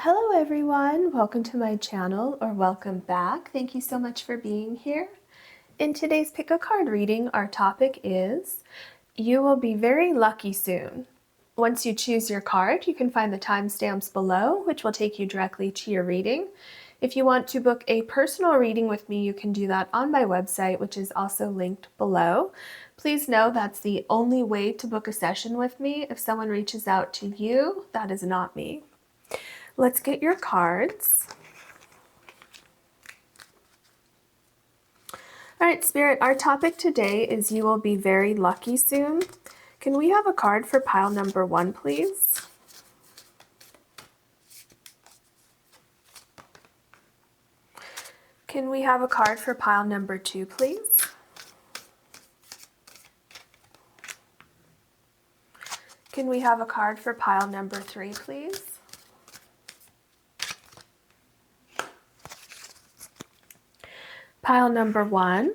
Hello everyone, welcome to my channel, or welcome back. Thank you so much for being here. In today's pick a card reading, our topic is You Will Be Very Lucky Soon. Once you choose your card, you can find the timestamps below, which will take you directly to your reading. If you want to book a personal reading with me, you can do that on my website, which is also linked below. Please know that's the only way to book a session with me. If someone reaches out to you, that is not me. Let's get your cards. All right, Spirit, our topic today is You Will Be Very Lucky Soon. Can we have a card for pile number 1, please? Can we have a card for pile number 2, please? Can we have a card for pile number 3, please? Pile number 1,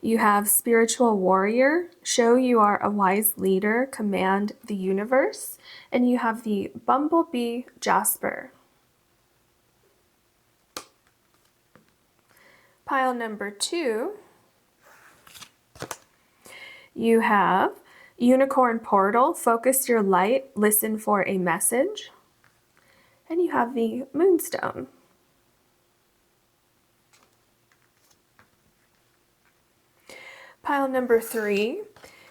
you have Spiritual Warrior, Show You Are a Wise Leader, Command the Universe, and you have the Bumblebee, Jasper. Pile number 2, you have Unicorn Portal, Focus Your Light, Listen for a Message, and you have the Moonstone. Pile number 3,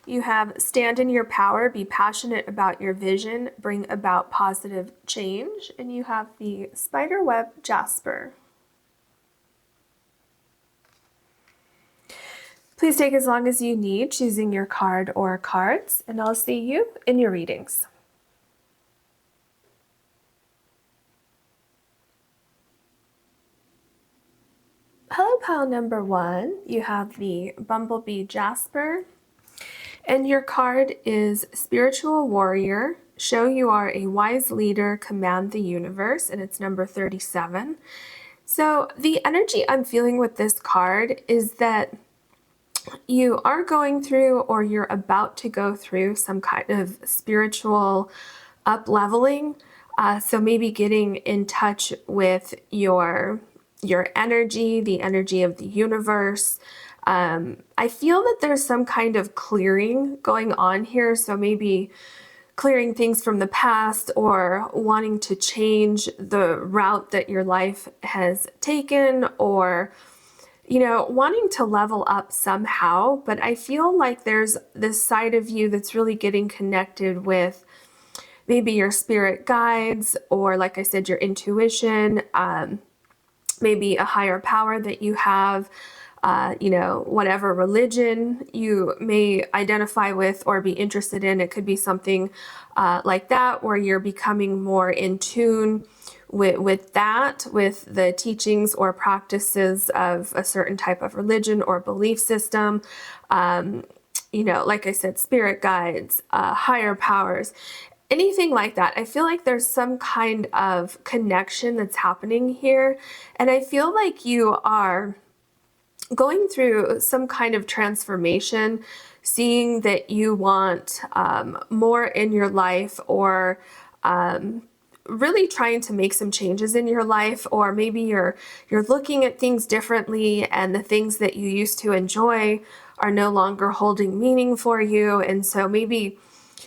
you have Stand in Your Power, Be Passionate about Your Vision, Bring About Positive Change, and you have the Spiderweb, Jasper. Please take as long as you need choosing your card or cards, and I'll see you in your readings. Hello, pile number 1. You have the Bumblebee, Jasper, and your card is Spiritual Warrior, Show You Are a Wise Leader, Command the Universe, and it's number 37. So the energy I'm feeling with this card is that you are going through, or you're about to go through, some kind of spiritual up-leveling. So maybe getting in touch with your energy, the energy of the universe. I feel that there's some kind of clearing going on here. So maybe clearing things from the past, or wanting to change the route that your life has taken, or wanting to level up somehow. But I feel like there's this side of you that's really getting connected with maybe your spirit guides, or like I said, your intuition, maybe a higher power that you have, whatever religion you may identify with or be interested in. It could be something like that, where you're becoming more in tune with the teachings or practices of a certain type of religion or belief system. Like I said, spirit guides, higher powers, anything like that. I feel like there's some kind of connection that's happening here. And I feel like you are going through some kind of transformation, seeing that you want more in your life, or really trying to make some changes in your life, or maybe you're looking at things differently, and the things that you used to enjoy are no longer holding meaning for you. And so maybe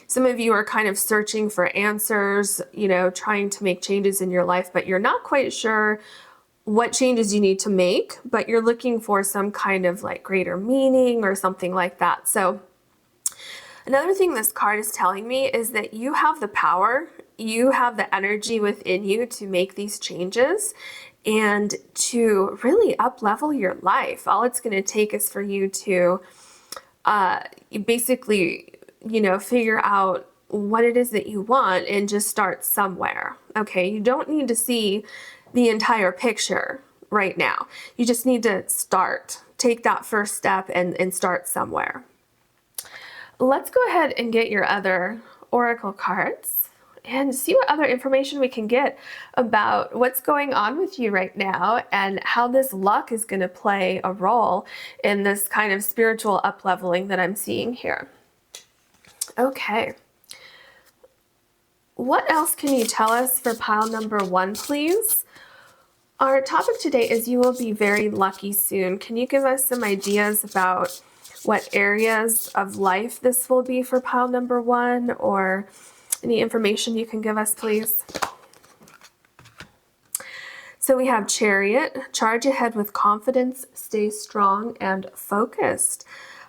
some of you are kind of searching for answers, trying to make changes in your life, but you're not quite sure what changes you need to make, but you're looking for some kind of like greater meaning or something like that. So another thing this card is telling me is that you have the power, you have the energy within you to make these changes and to really up-level your life. All it's going to take is for you to basically figure out what it is that you want and just start somewhere. Okay, you don't need to see the entire picture right now. You just need to start. Take that first step and start somewhere. Let's go ahead and get your other oracle cards and see what other information we can get about what's going on with you right now, and how this luck is going to play a role in this kind of spiritual up-leveling that I'm seeing here. Okay. what else can you tell us for pile number 1, please? Our topic today is you will be very lucky soon. Can you give us some ideas about what areas of life this will be for pile number 1, or any information you can give us, please? So we have Chariot, charge ahead with confidence, stay strong and focused.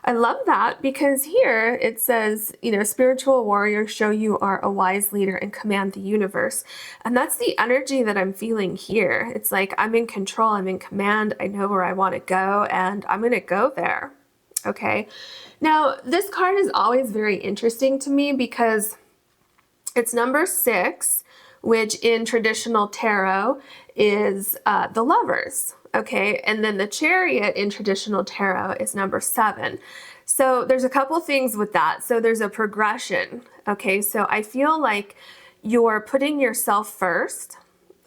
I love that because here it says, you know, spiritual warrior, show you are a wise leader and command the universe. And that's the energy that I'm feeling here. It's like I'm in control, I'm in command, I know where I want to go, and I'm going to go there. Okay. Now, this card is always very interesting to me because it's number 6, which in traditional tarot is the Lovers, okay? And then the Chariot in traditional tarot is number 7. So there's a couple things with that. So there's a progression, okay? So I feel like you're putting yourself first,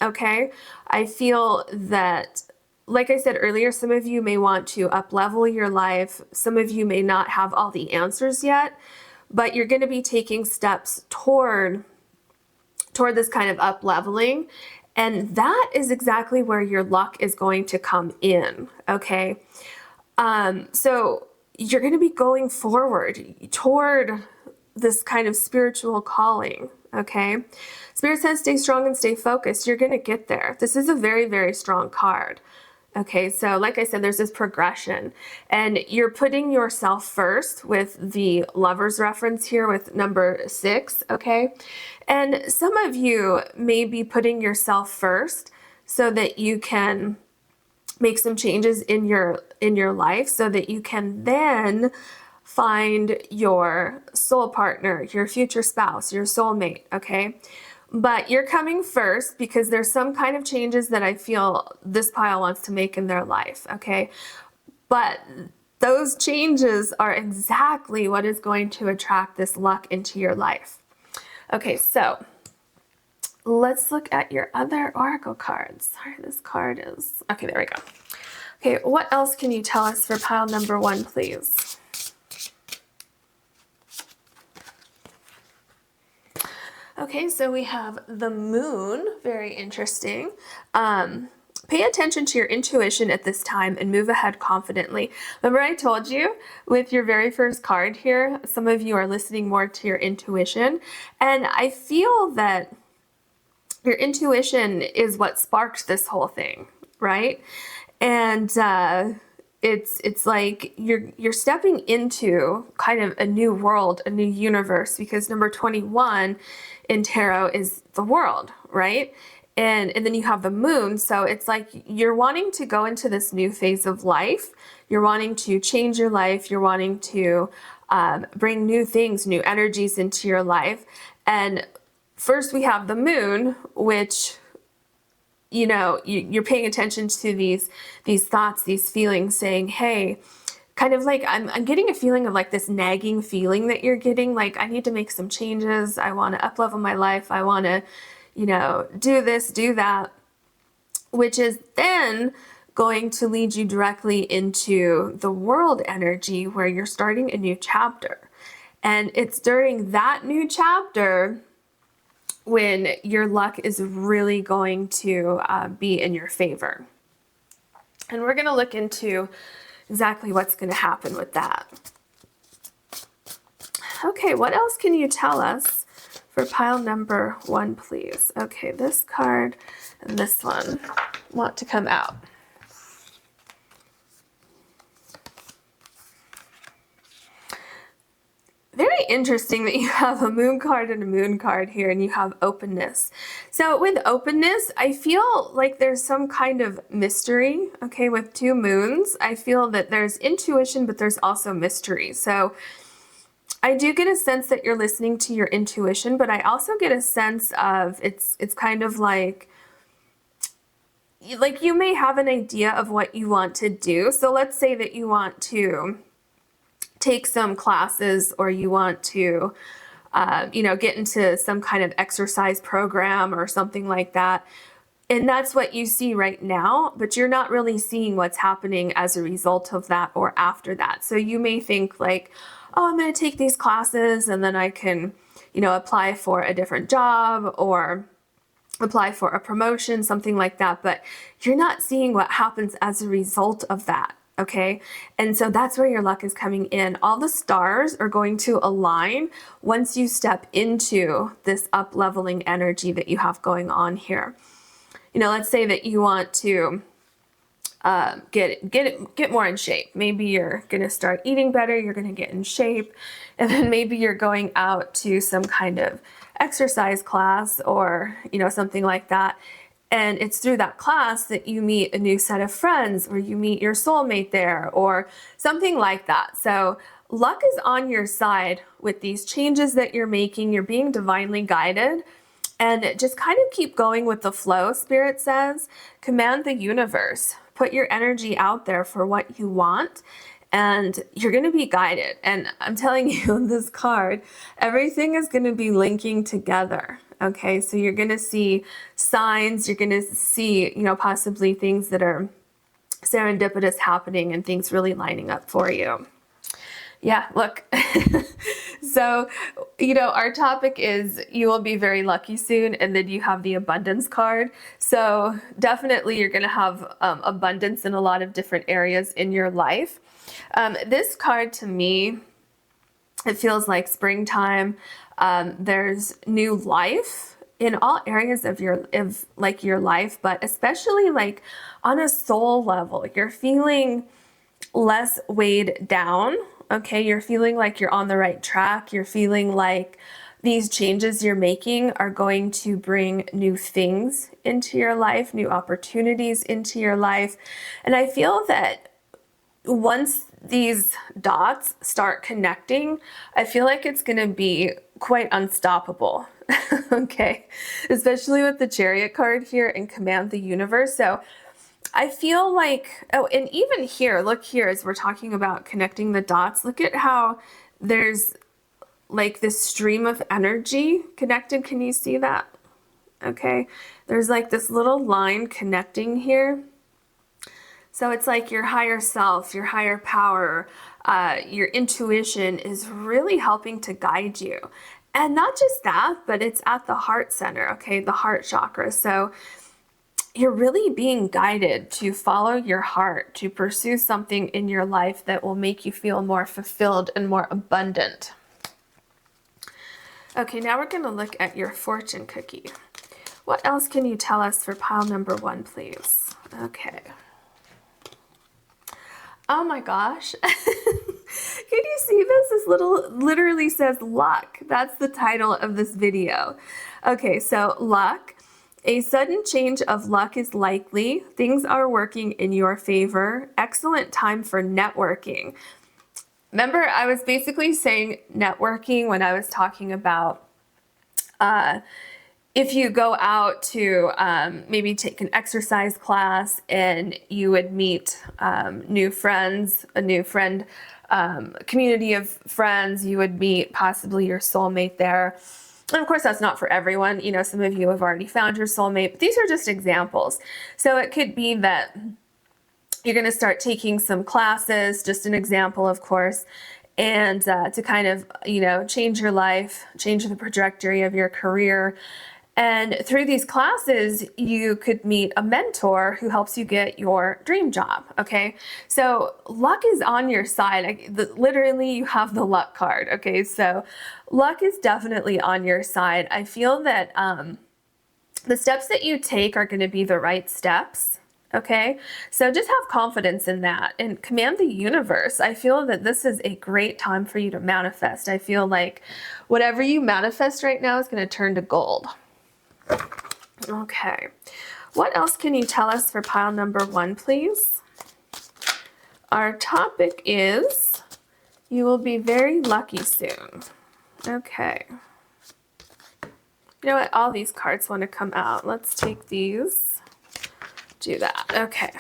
okay? I feel that, like I said earlier, some of you may want to up-level your life. Some of you may not have all the answers yet, but you're going to be taking steps toward this kind of up-leveling, and that is exactly where your luck is going to come in, okay? So you're going to be going forward toward this kind of spiritual calling, okay? Spirit says stay strong and stay focused. You're going to get there. This is a very, very strong card. Okay, so like I said, there's this progression, and you're putting yourself first with the Lovers reference here with number 6, okay? And some of you may be putting yourself first so that you can make some changes in your life so that you can then find your soul partner, your future spouse, your soulmate, okay? But you're coming first because there's some kind of changes that I feel this pile wants to make in their life, okay? But those changes are exactly what is going to attract this luck into your life. Okay, so let's look at your other oracle cards. Sorry, this card is... Okay, there we go. Okay, what else can you tell us for pile number 1, please? Okay, so we have the Moon, very interesting. Pay attention to your intuition at this time and move ahead confidently. Remember I told you with your very first card here, some of you are listening more to your intuition, and I feel that your intuition is what sparked this whole thing, right? And it's like you're stepping into kind of a new world, a new universe, because number 21 in tarot is the world, right? And then you have the Moon, so it's like you're wanting to go into this new phase of life. You're wanting to change your life. You're wanting to bring new things, new energies into your life. And first we have the Moon, which, you know, you're paying attention to these thoughts, these feelings, saying, hey, kind of like I'm getting a feeling of like this nagging feeling that you're getting, like I need to make some changes. I want to up-level my life. I want to, you know, do this, do that, which is then going to lead you directly into the world energy where you're starting a new chapter. And it's during that new chapter when your luck is really going to be in your favor. And we're going to look into exactly what's going to happen with that. Okay, what else can you tell us for pile number 1, please? Okay, this card and this one want to come out. Very interesting that you have a Moon card and a Moon card here, and you have openness. So with openness, I feel like there's some kind of mystery, okay, with 2 moons. I feel that there's intuition, but there's also mystery. So I do get a sense that you're listening to your intuition, but I also get a sense of it's kind of like you may have an idea of what you want to do. So let's say that you want to take some classes, or you want to, you know, get into some kind of exercise program or something like that. And that's what you see right now, but you're not really seeing what's happening as a result of that or after that. So you may think like, oh, I'm going to take these classes and then I can, apply for a different job or apply for a promotion, something like that, but you're not seeing what happens as a result of that. Okay, and so that's where your luck is coming in. All the stars are going to align once you step into this up-leveling energy that you have going on here. Let's say that you want to get more in shape. Maybe you're going to start eating better, you're going to get in shape, and then maybe you're going out to some kind of exercise class or, something like that. And it's through that class that you meet a new set of friends, or you meet your soulmate there, or something like that. So luck is on your side with these changes that you're making. You're being divinely guided. And just kind of keep going with the flow, Spirit says. Command the universe. Put your energy out there for what you want, and you're going to be guided. And I'm telling you, in this card, everything is going to be linking together. Okay, so you're going to see signs, you're going to see, possibly things that are serendipitous happening and things really lining up for you. Yeah, look. So, our topic is you will be very lucky soon, and then you have the abundance card. So definitely you're going to have abundance in a lot of different areas in your life. This card to me, it feels like springtime. There's new life in all areas of your life, but especially like on a soul level. You're feeling less weighed down. Okay, you're feeling like you're on the right track. You're feeling like these changes you're making are going to bring new things into your life, new opportunities into your life. And I feel that once these dots start connecting, I feel like it's going to be quite unstoppable. Okay, especially with the Chariot card here and Command the Universe. So I feel like, and even here, look here, as we're talking about connecting the dots, look at how there's like this stream of energy connected. Can you see that? Okay, there's like this little line connecting here. So it's like your higher self, your higher power, your intuition is really helping to guide you. And not just that, but it's at the heart center, okay, the heart chakra. So you're really being guided to follow your heart, to pursue something in your life that will make you feel more fulfilled and more abundant. Okay, now we're going to look at your fortune cookie. What else can you tell us for pile number 1, please? Okay. Oh my gosh. Can you see this? This literally says luck. That's the title of this video. Okay, so luck. A sudden change of luck is likely. Things are working in your favor. Excellent time for networking. Remember, I was basically saying networking when I was talking about if you go out to maybe take an exercise class and you would meet new friends, community of friends, you would meet possibly your soulmate there. And of course, that's not for everyone. Some of you have already found your soulmate, but these are just examples. So it could be that you're going to start taking some classes, just an example, of course, and to kind of, change your life, change the trajectory of your career. And through these classes, you could meet a mentor who helps you get your dream job, okay? So luck is on your side. Literally, you have the luck card, okay? So luck is definitely on your side. I feel that the steps that you take are going to be the right steps, okay? So just have confidence in that and command the universe. I feel that this is a great time for you to manifest. I feel like whatever you manifest right now is going to turn to gold. Okay, what else can you tell us for pile number 1, please? Our topic is you will be very lucky soon. Okay. You know what? All these cards want to come out. Let's take these. Do that. Okay.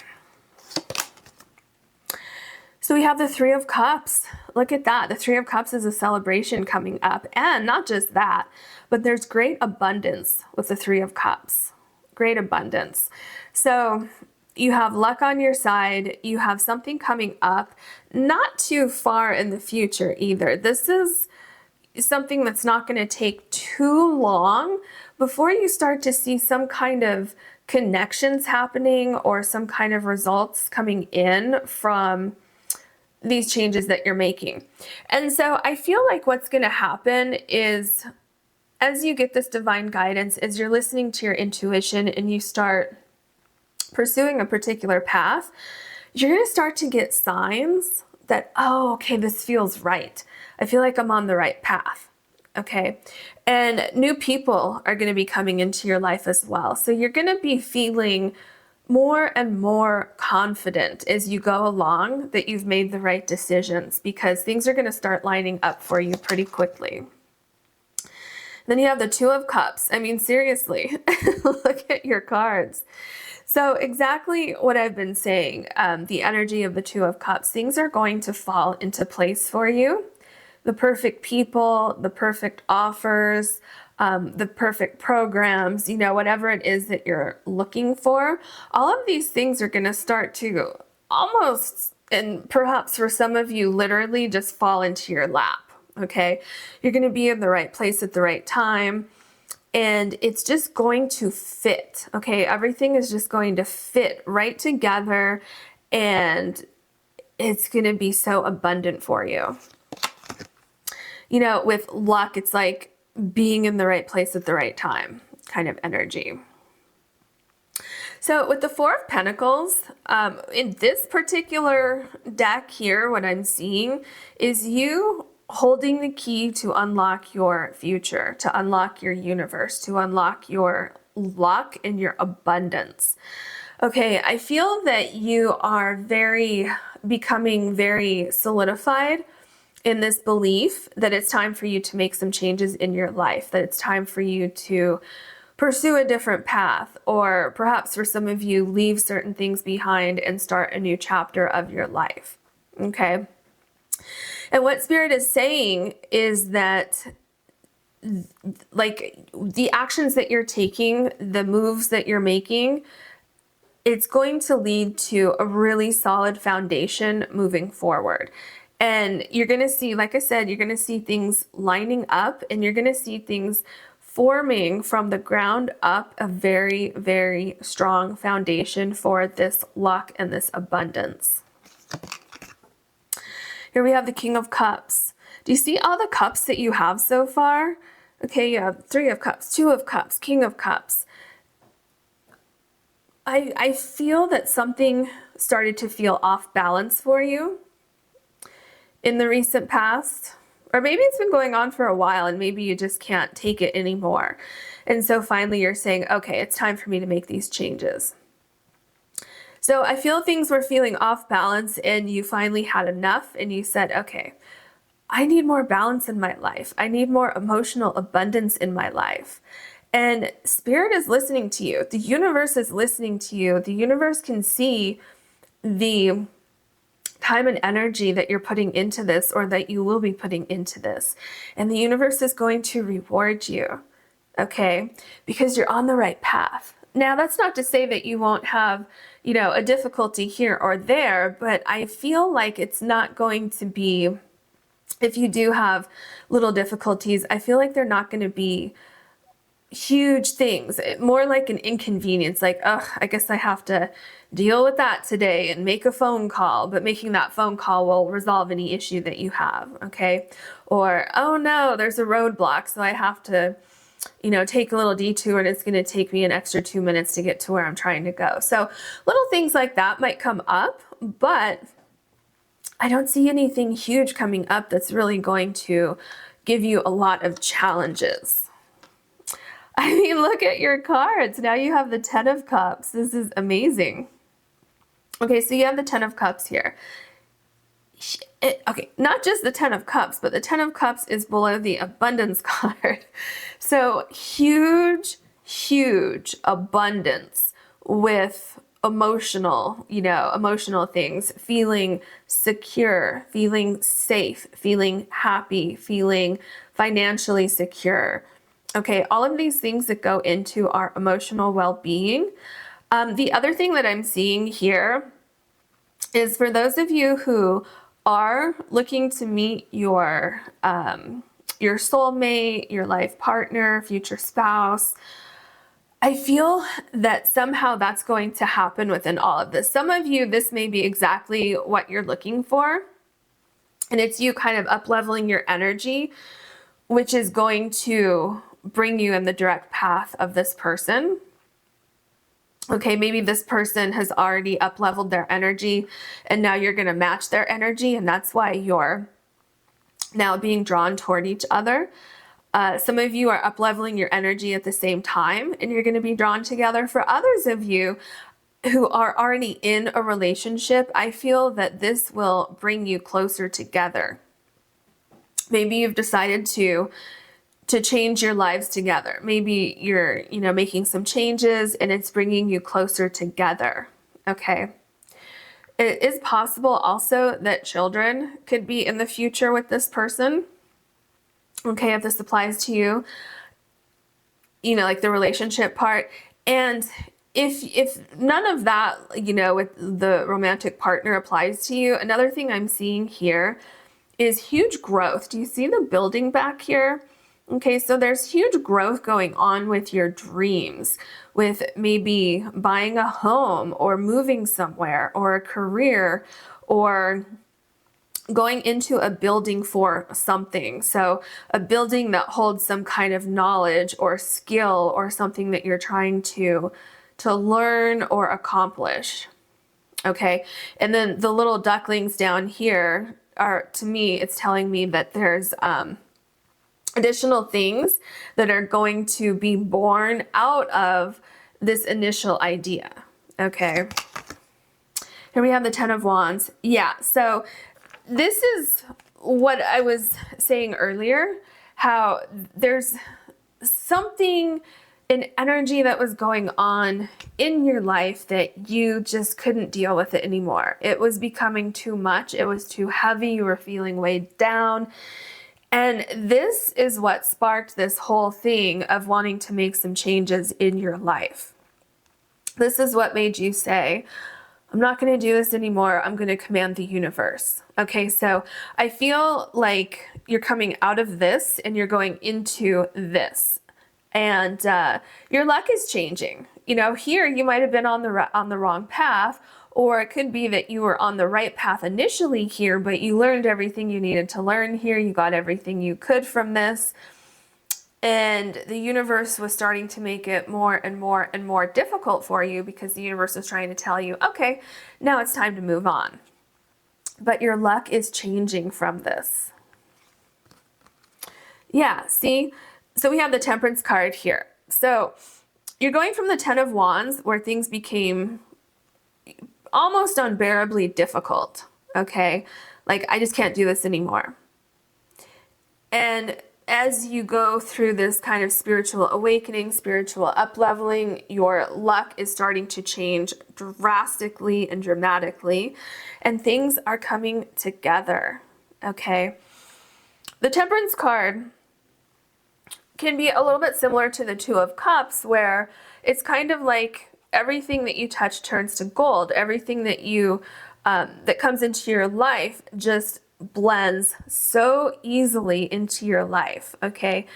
So we have the 3 of Cups. Look at that. The 3 of Cups is a celebration coming up. And not just that, but there's great abundance with the 3 of Cups. Great abundance. So you have luck on your side. You have something coming up, not too far in the future either. This is something that's not going to take too long before you start to see some kind of connections happening or some kind of results coming in from these changes that you're making. And so I feel like what's going to happen is, as you get this divine guidance, as you're listening to your intuition and you start pursuing a particular path, you're going to start to get signs that, oh, okay, this feels right. I feel like I'm on the right path. Okay. And new people are going to be coming into your life as well. So you're going to be feeling more and more confident as you go along that you've made the right decisions, because things are going to start lining up for you pretty quickly. Then you have the Two of Cups. I mean, seriously, look at your cards. So exactly what I've been saying, the energy of the Two of Cups, things are going to fall into place for you. The perfect people, the perfect offers, the perfect programs, whatever it is that you're looking for, all of these things are going to start to almost, and perhaps for some of you, literally just fall into your lap. Okay. You're going to be in the right place at the right time. And it's just going to fit. Okay. Everything is just going to fit right together. And it's going to be so abundant for you. With luck, it's like being in the right place at the right time kind of energy. So with the Four of Pentacles, in this particular deck here, what I'm seeing is you holding the key to unlock your future, to unlock your universe, to unlock your luck and your abundance. Okay, I feel that you are becoming very solidified in this belief that it's time for you to make some changes in your life, that it's time for you to pursue a different path, or perhaps for some of you, leave certain things behind and start a new chapter of your life. Okay. And what Spirit is saying is that, like, the actions that you're taking, the moves that you're making, it's going to lead to a really solid foundation moving forward. And you're going to see, like I said, you're going to see things lining up, and you're going to see things forming from the ground up, a very, very strong foundation for this luck and this abundance. Here we have the King of Cups. Do you see all the cups that you have so far? Okay, you have Three of Cups, Two of Cups, King of Cups. I feel that something started to feel off balance for you in the recent past. Or maybe it's been going on for a while and maybe you just can't take it anymore. And so finally you're saying, okay, it's time for me to make these changes. So I feel things were feeling off balance and you finally had enough and you said, okay, I need more balance in my life. I need more emotional abundance in my life. And Spirit is listening to you. The universe is listening to you. The universe can see the time and energy that you're putting into this, or that you will be putting into this. And the universe is going to reward you, okay? Because you're on the right path. Now, that's not to say that you won't have, a difficulty here or there, but I feel like it's not going to be, if you do have little difficulties, I feel like they're not going to be huge things, more like an inconvenience, like, oh, I guess I have to deal with that today and make a phone call, but making that phone call will resolve any issue that you have, okay? Or, oh no, there's a roadblock, so I have to, take a little detour and it's going to take me an extra 2 minutes to get to where I'm trying to go. So little things like that might come up, but I don't see anything huge coming up that's really going to give you a lot of challenges. I mean, look at your cards. Now you have the Ten of Cups. This is amazing. Okay, so you have the Ten of Cups here. Okay, not just the Ten of Cups, but the Ten of Cups is below the Abundance card. So huge, huge abundance with emotional things, feeling secure, feeling safe, feeling happy, feeling financially secure. Okay, all of these things that go into our emotional well-being. The other thing that I'm seeing here is for those of you who are looking to meet your your soulmate, your life partner, future spouse. I feel that somehow that's going to happen within all of this. Some of you, this may be exactly what you're looking for. And it's you kind of up-leveling your energy, which is going to bring you in the direct path of this person. Okay, maybe this person has already up-leveled their energy and now you're going to match their energy, and that's why you're now being drawn toward each other. Some of you are up-leveling your energy at the same time and you're going to be drawn together. For others of you who are already in a relationship, I feel that this will bring you closer together. Maybe you've decided to change your lives together. Maybe you're, making some changes and it's bringing you closer together. Okay. It is possible also that children could be in the future with this person. Okay, if this applies to you, like the relationship part. And if none of that, with the romantic partner applies to you, another thing I'm seeing here is huge growth. Do you see the building back here? Okay, so there's huge growth going on with your dreams, with maybe buying a home or moving somewhere or a career or going into a building for something. So a building that holds some kind of knowledge or skill or something that you're trying to learn or accomplish. Okay, and then the little ducklings down here are, to me, it's telling me that there's additional things that are going to be born out of this initial idea. Okay. Here we have the Ten of Wands. Yeah, so this is what I was saying earlier, how there's something, an energy that was going on in your life that you just couldn't deal with it anymore. It was becoming too much. It was too heavy. You were feeling weighed down. And this is what sparked this whole thing of wanting to make some changes in your life. This is what made you say, I'm not going to do this anymore. I'm going to command the universe. Okay, so I feel like you're coming out of this and you're going into this. And your luck is changing. Here you might have been on the wrong path, or it could be that you were on the right path initially here, but you learned everything you needed to learn here. You got everything you could from this. And the universe was starting to make it more and more and more difficult for you because the universe was trying to tell you, okay, now it's time to move on. But your luck is changing from this. Yeah, see? So we have the Temperance card here. So you're going from the Ten of Wands, where things became almost unbearably difficult, okay? Like, I just can't do this anymore. And as you go through this kind of spiritual awakening, spiritual up-leveling, your luck is starting to change drastically and dramatically, and things are coming together, okay? The Temperance card can be a little bit similar to the Two of Cups, where it's kind of like everything that you touch turns to gold. Everything that you that comes into your life just blends so easily into your life. Okay,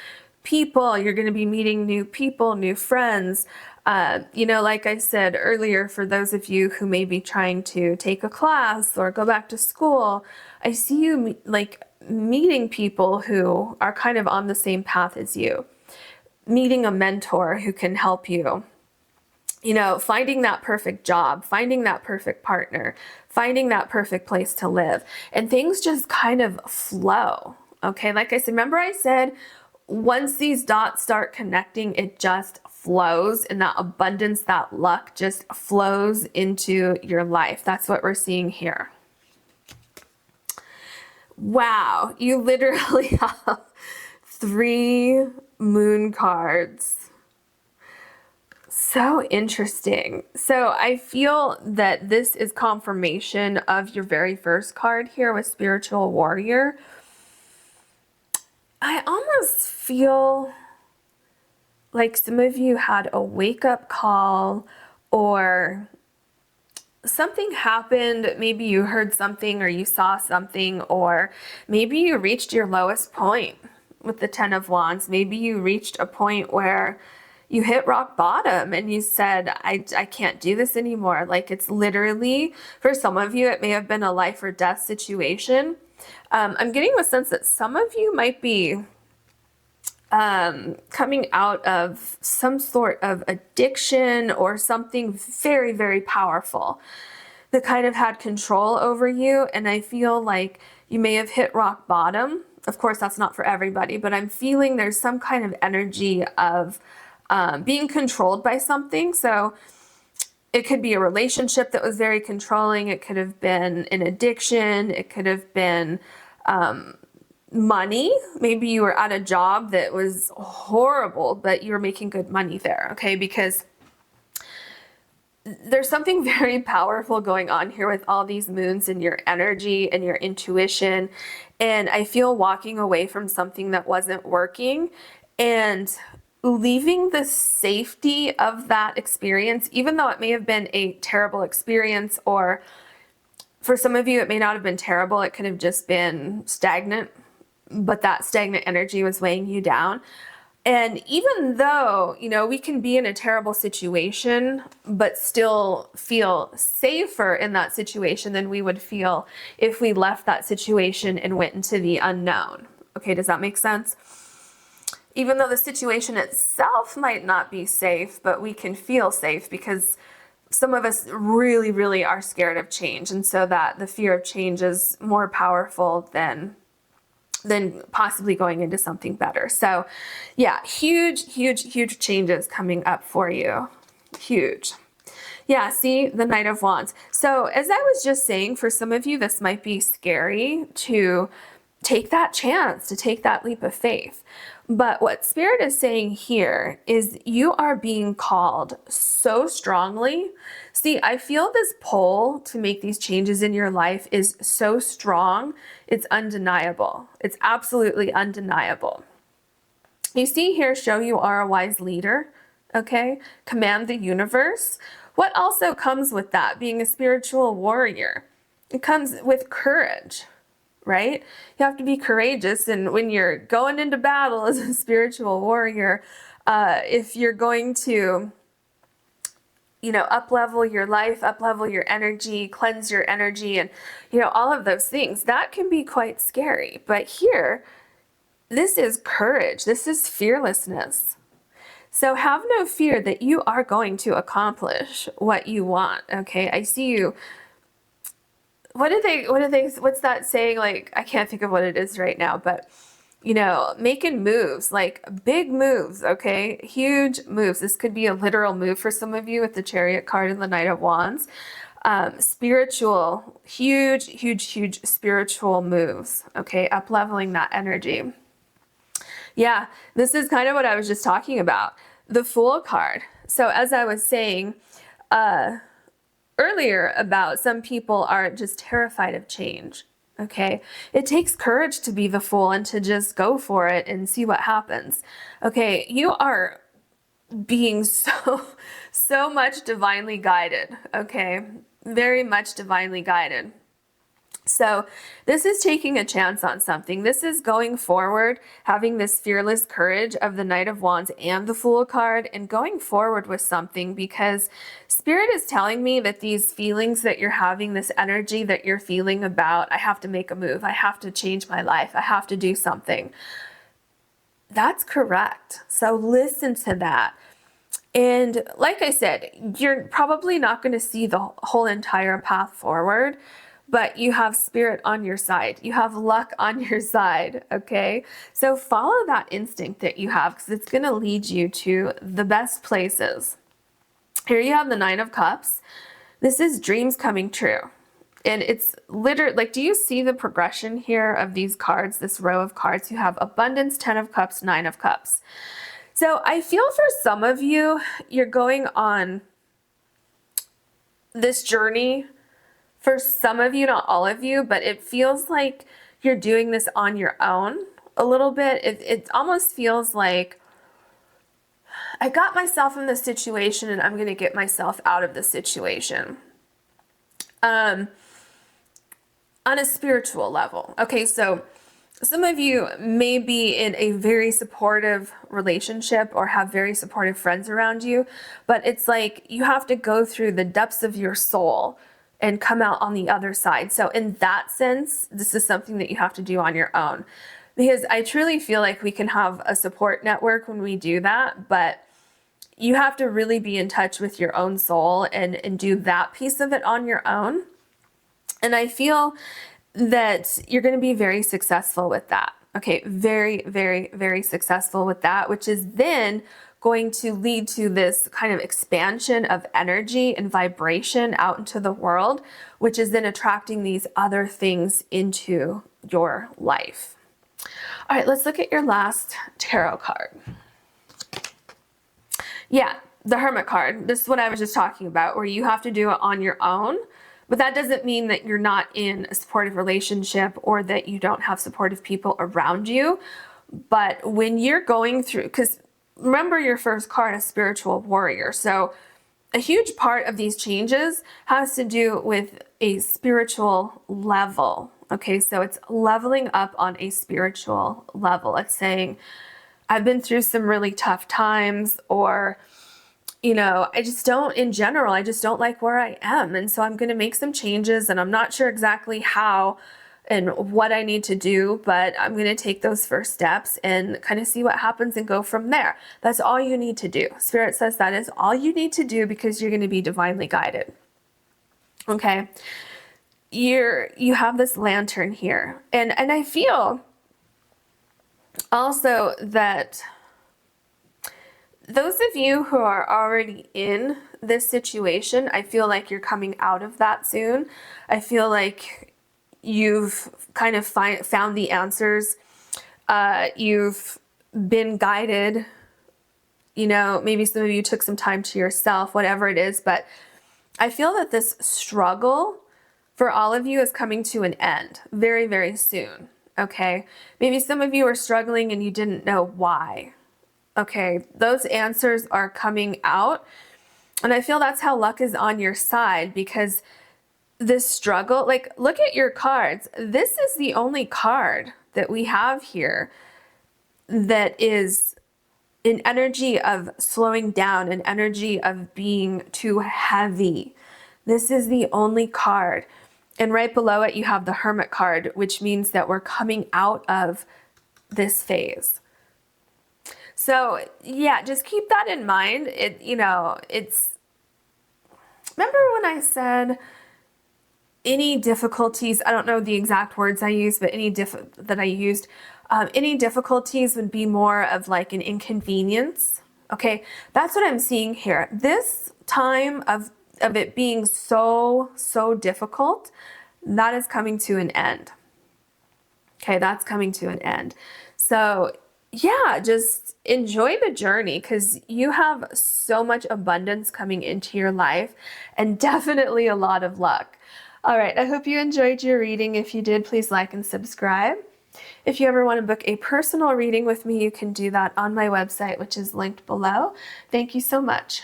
people, you're going to be meeting new people, new friends. Like I said earlier, for those of you who may be trying to take a class or go back to school, I see you meeting people who are kind of on the same path as you, meeting a mentor who can help you, finding that perfect job, finding that perfect partner, finding that perfect place to live, and things just kind of flow. Okay, like I said, remember I said, once these dots start connecting, it just flows, and that abundance, that luck just flows into your life. That's what we're seeing here. Wow, you literally have 3 moon cards. So interesting. So I feel that this is confirmation of your very first card here with Spiritual Warrior. I almost feel like some of you had a wake-up call, or something happened. Maybe you heard something or you saw something, or maybe you reached your lowest point. with the Ten of Wands. Maybe you reached a point where you hit rock bottom and you said, I can't do this anymore. Like, it's literally, for some of you, it may have been a life or death situation. I'm getting the sense that some of you might be coming out of some sort of addiction or something very, very powerful that kind of had control over you. And I feel like you may have hit rock bottom. Of course, that's not for everybody, but I'm feeling there's some kind of energy of being controlled by something. So it could be a relationship that was very controlling. It could have been an addiction. It could have been money. Maybe you were at a job that was horrible, but you were making good money there, okay? Because there's something very powerful going on here with all these moons and your energy and your intuition. And I feel walking away from something that wasn't working and leaving the safety of that experience, even though it may have been a terrible experience, or for some of you, it may not have been terrible. It could have just been stagnant, but that stagnant energy was weighing you down. And even though, you know, we can be in a terrible situation, but still feel safer in that situation than we would feel if we left that situation and went into the unknown. Okay, does that make sense? Even though the situation itself might not be safe, but we can feel safe because some of us really, really are scared of change. And so that the fear of change is more powerful than possibly going into something better. So yeah, huge, huge, huge changes coming up for you. Huge. Yeah, see, the Knight of Wands. So as I was just saying, for some of you, this might be scary to take that chance, to take that leap of faith. But what Spirit is saying here is you are being called so strongly. See, I feel this pull to make these changes in your life is so strong. It's undeniable. It's absolutely undeniable. You see here, Shou you are a wise leader, okay? Command the universe. What also comes with that? Being a spiritual warrior. It comes with courage, right? You have to be courageous. And when you're going into battle as a spiritual warrior, if you're going to, you know, up-level your life, up-level your energy, cleanse your energy, and, you know, all of those things, that can be quite scary. But here, this is courage. This is fearlessness. So have no fear that you are going to accomplish what you want, okay? I see you. What's that saying? Like, I can't think of what it is right now, but, you know, making moves, like big moves, okay? Huge moves. This could be a literal move for some of you with the Chariot card and the Knight of Wands. Spiritual, huge, huge, huge spiritual moves, okay? Up-leveling that energy. Yeah, this is kind of what I was just talking about. The Fool card. So as I was saying, earlier about some people are just terrified of change, okay? It takes courage to be the fool and to just go for it and see what happens. Okay, you are being so much divinely guided, okay? Very much divinely guided. So this is taking a chance on something. This is going forward, having this fearless courage of the Knight of Wands and the Fool card, and going forward with something, because Spirit is telling me that these feelings that you're having, this energy that you're feeling about, I have to make a move, I have to change my life, I have to do something. That's correct. So listen to that. And like I said, you're probably not going to see the whole entire path forward, but you have Spirit on your side. You have luck on your side, okay? So follow that instinct that you have, because it's going to lead you to the best places. Here you have the Nine of Cups. This is dreams coming true. And it's literally, like, do you see the progression here of these cards, this row of cards? You have Abundance, 10 of Cups, 9 of Cups. So I feel for some of you, you're going on this journey. For some of you, not all of you, but it feels like you're doing this on your own a little bit. It almost feels like I got myself in this situation and I'm going to get myself out of this situation. On a spiritual level. Okay, so some of you may be in a very supportive relationship or have very supportive friends around you, but it's like you have to go through the depths of your soul and come out on the other side. So in that sense, this is something that you have to do on your own, because I truly feel like we can have a support network when we do that, but you have to really be in touch with your own soul and do that piece of it on your own. And I feel that you're going to be very successful with that. Okay, very, very, very successful with that, which is then going to lead to this kind of expansion of energy and vibration out into the world, which is then attracting these other things into your life. All right, let's look at your last tarot card. Yeah, the Hermit card. This is what I was just talking about, where you have to do it on your own. But that doesn't mean that you're not in a supportive relationship or that you don't have supportive people around you. But when you're going through, because remember your first card is spiritual warrior. So a huge part of these changes has to do with a spiritual level. Okay, so it's leveling up on a spiritual level. It's saying, I've been through some really tough times, or I just don't, in general, I just don't like where I am. And so I'm going to make some changes, and I'm not sure exactly how and what I need to do, but I'm going to take those first steps and kind of see what happens and go from there. That's all you need to do. Spirit says that is all you need to do, because you're going to be divinely guided. Okay. You have this lantern here. And I feel also that those of you who are already in this situation, I feel like you're coming out of that soon. I feel like you've kind of found the answers. You've been guided. Maybe some of you took some time to yourself, whatever it is. But I feel that this struggle for all of you is coming to an end very, very soon. Okay? Maybe some of you are struggling and you didn't know why. Okay, those answers are coming out. And I feel that's how luck is on your side, because this struggle, like, look at your cards. This is the only card that we have here that is an energy of slowing down, an energy of being too heavy. This is the only card. And right below it, you have the Hermit card, which means that we're coming out of this phase. So yeah, just keep that in mind. It's, remember when I said any difficulties, I don't know the exact words I used, but any difficulties would be more of like an inconvenience. Okay, that's what I'm seeing here. This time of it being so difficult, that is coming to an end. Okay, that's coming to an end. So yeah, just enjoy the journey, because you have so much abundance coming into your life, and definitely a lot of luck. All right, I hope you enjoyed your reading. If you did, please like and subscribe. If you ever want to book a personal reading with me, you can do that on my website, which is linked below. Thank you so much.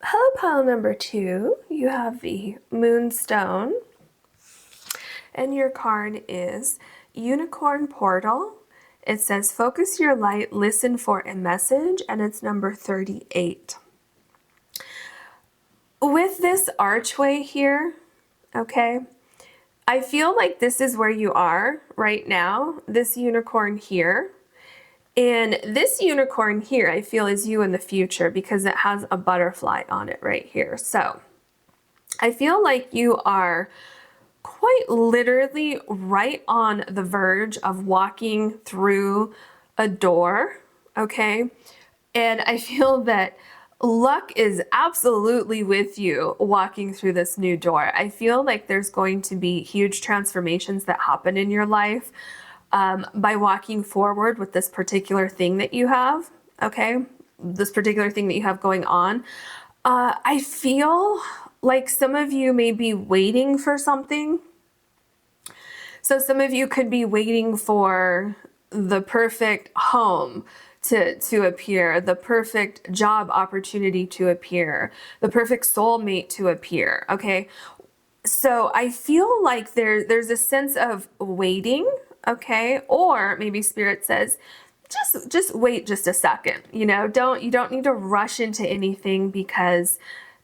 Hello, pile number 2. You have the Moonstone. And your card is Unicorn Portal. It says, focus your light, listen for a message, and it's number 38. With this archway here, okay, I feel like this is where you are right now, this unicorn here. And this unicorn here, I feel, is you in the future, because it has a butterfly on it right here. So I feel like you are quite literally right on the verge of walking through a door, okay? And I feel that luck is absolutely with you walking through this new door. I feel like there's going to be huge transformations that happen in your life by walking forward with this particular thing that you have, okay? This particular thing that you have going on. I feel like some of you may be waiting for something. So some of you could be waiting for the perfect home to appear, the perfect job opportunity to appear, the perfect soulmate to appear, okay? So I feel like there's a sense of waiting, okay? Or maybe Spirit says, just wait just a second. You know, you don't need to rush into anything because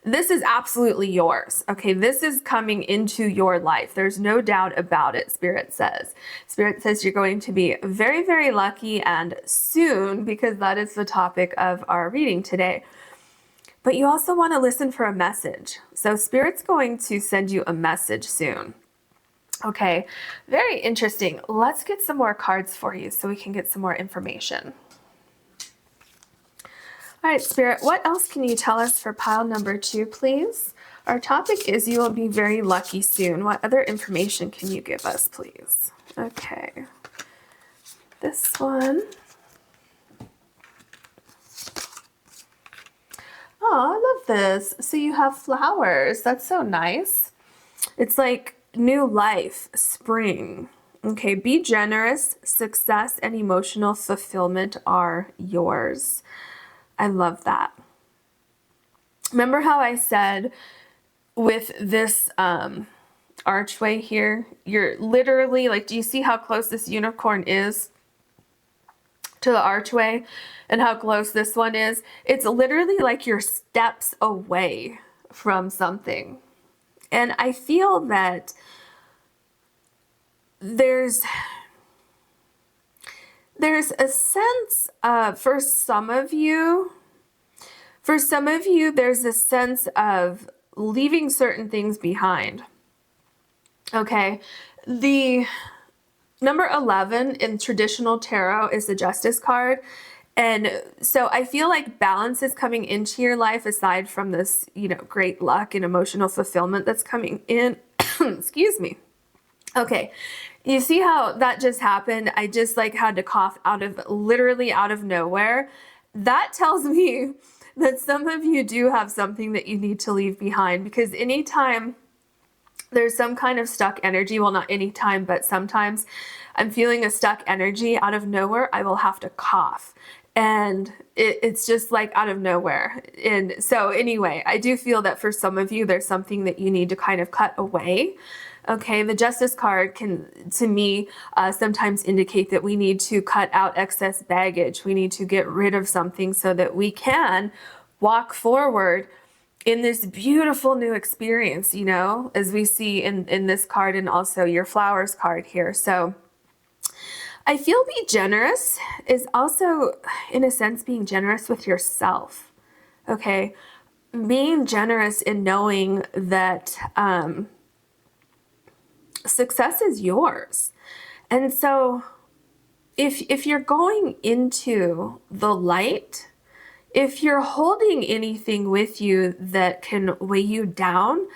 this is absolutely yours. Okay, this is coming into your life. There's no doubt about it, Spirit says. Spirit says you're going to be very, very lucky and soon, because that is the topic of our reading today. But you also want to listen for a message. So Spirit's going to send you a message soon. Okay, very interesting. Let's get some more cards for you so we can get some more information. All right, Spirit, what else can you tell us for pile number 2, please? Our topic is you will be very lucky soon. What other information can you give us, please? Okay, this one. Oh, I love this. So you have flowers. That's so nice. It's like new life, spring. Okay, be generous. Success and emotional fulfillment are yours. I love that. Remember how I said with this archway here, you're literally like, do you see how close this unicorn is to the archway and how close this one is? It's literally like you're steps away from something. And I feel that there's a sense of, for some of you, there's a sense of leaving certain things behind. Okay, the number 11 in traditional tarot is the Justice card. And so I feel like balance is coming into your life aside from this, you know, great luck and emotional fulfillment that's coming in. Excuse me. Okay. You see how that just happened? I just like had to cough literally out of nowhere. That tells me that some of you do have something that you need to leave behind, because anytime there's some kind of stuck energy, well, not anytime, but sometimes I'm feeling a stuck energy out of nowhere, I will have to cough. And it's just like out of nowhere. And so anyway, I do feel that for some of you, there's something that you need to kind of cut away. Okay, the Justice card can, to me, sometimes indicate that we need to cut out excess baggage. We need to get rid of something so that we can walk forward in this beautiful new experience, you know, as we see in this card and also your flowers card here. So I feel be generous is also, in a sense, being generous with yourself. Okay, being generous in knowing that success is yours. And so if you're going into the light, if you're holding anything with you that can weigh you down,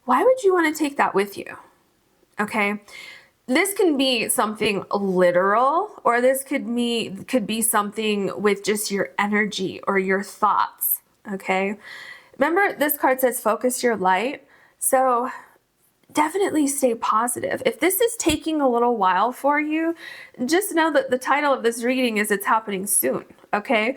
why would you want to take that with you? Okay. This can be something literal, or this could be something with just your energy or your thoughts. Okay. Remember, this card says focus your light. So definitely stay positive. If this is taking a little while for you, just know that the title of this reading is It's Happening Soon, okay?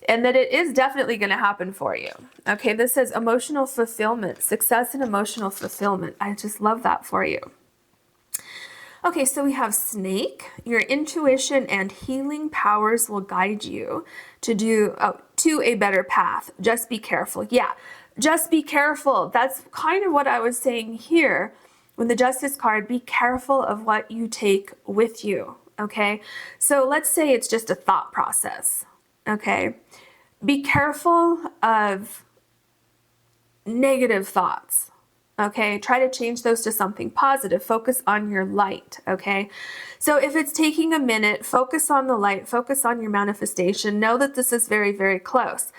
And that it is definitely going to happen for you. Okay, this says emotional fulfillment, success and emotional fulfillment. I just love that for you. Okay, so we have Snake. Your intuition and healing powers will guide you to a better path. Just be careful. Yeah, just be careful. That's kind of what I was saying here. With the Justice card, be careful of what you take with you, okay? So let's say it's just a thought process, okay? Be careful of negative thoughts, okay? Try to change those to something positive. Focus on your light, okay? So if it's taking a minute, focus on the light, focus on your manifestation. Know that this is very, very close.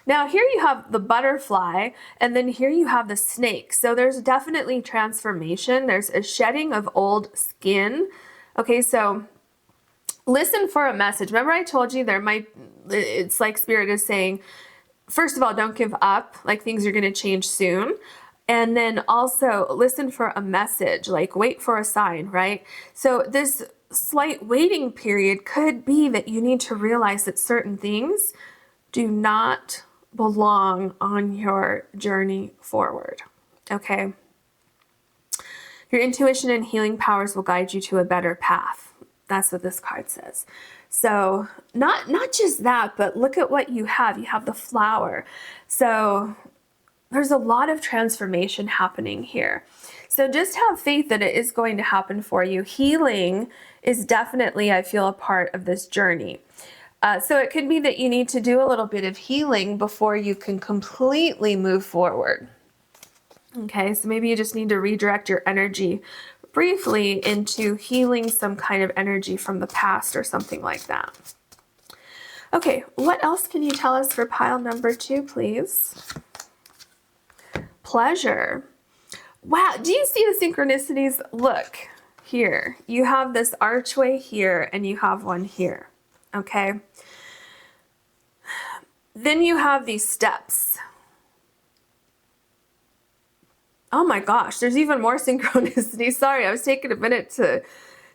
Now here you have the butterfly, and then here you have the snake. So there's definitely transformation. There's a shedding of old skin. Okay, so listen for a message. Remember I told you it's like Spirit is saying, first of all, don't give up, like things are going to change soon. And then also listen for a message, like wait for a sign, right? So this slight waiting period could be that you need to realize that certain things do not belong on your journey forward, okay? Your intuition and healing powers will guide you to a better path. That's what this card says. So not just that, but look at what you have. You have the flower. So there's a lot of transformation happening here. So just have faith that it is going to happen for you. Healing is definitely, I feel, a part of this journey. So it could be that you need to do a little bit of healing before you can completely move forward. Okay, so maybe you just need to redirect your energy briefly into healing some kind of energy from the past or something like that. Okay, what else can you tell us for pile number 2, please? Pleasure. Wow, do you see the synchronicities? Look here. You have this archway here and you have one here. Okay. Then you have these steps. Oh my gosh, there's even more synchronicity. Sorry, I was taking a minute to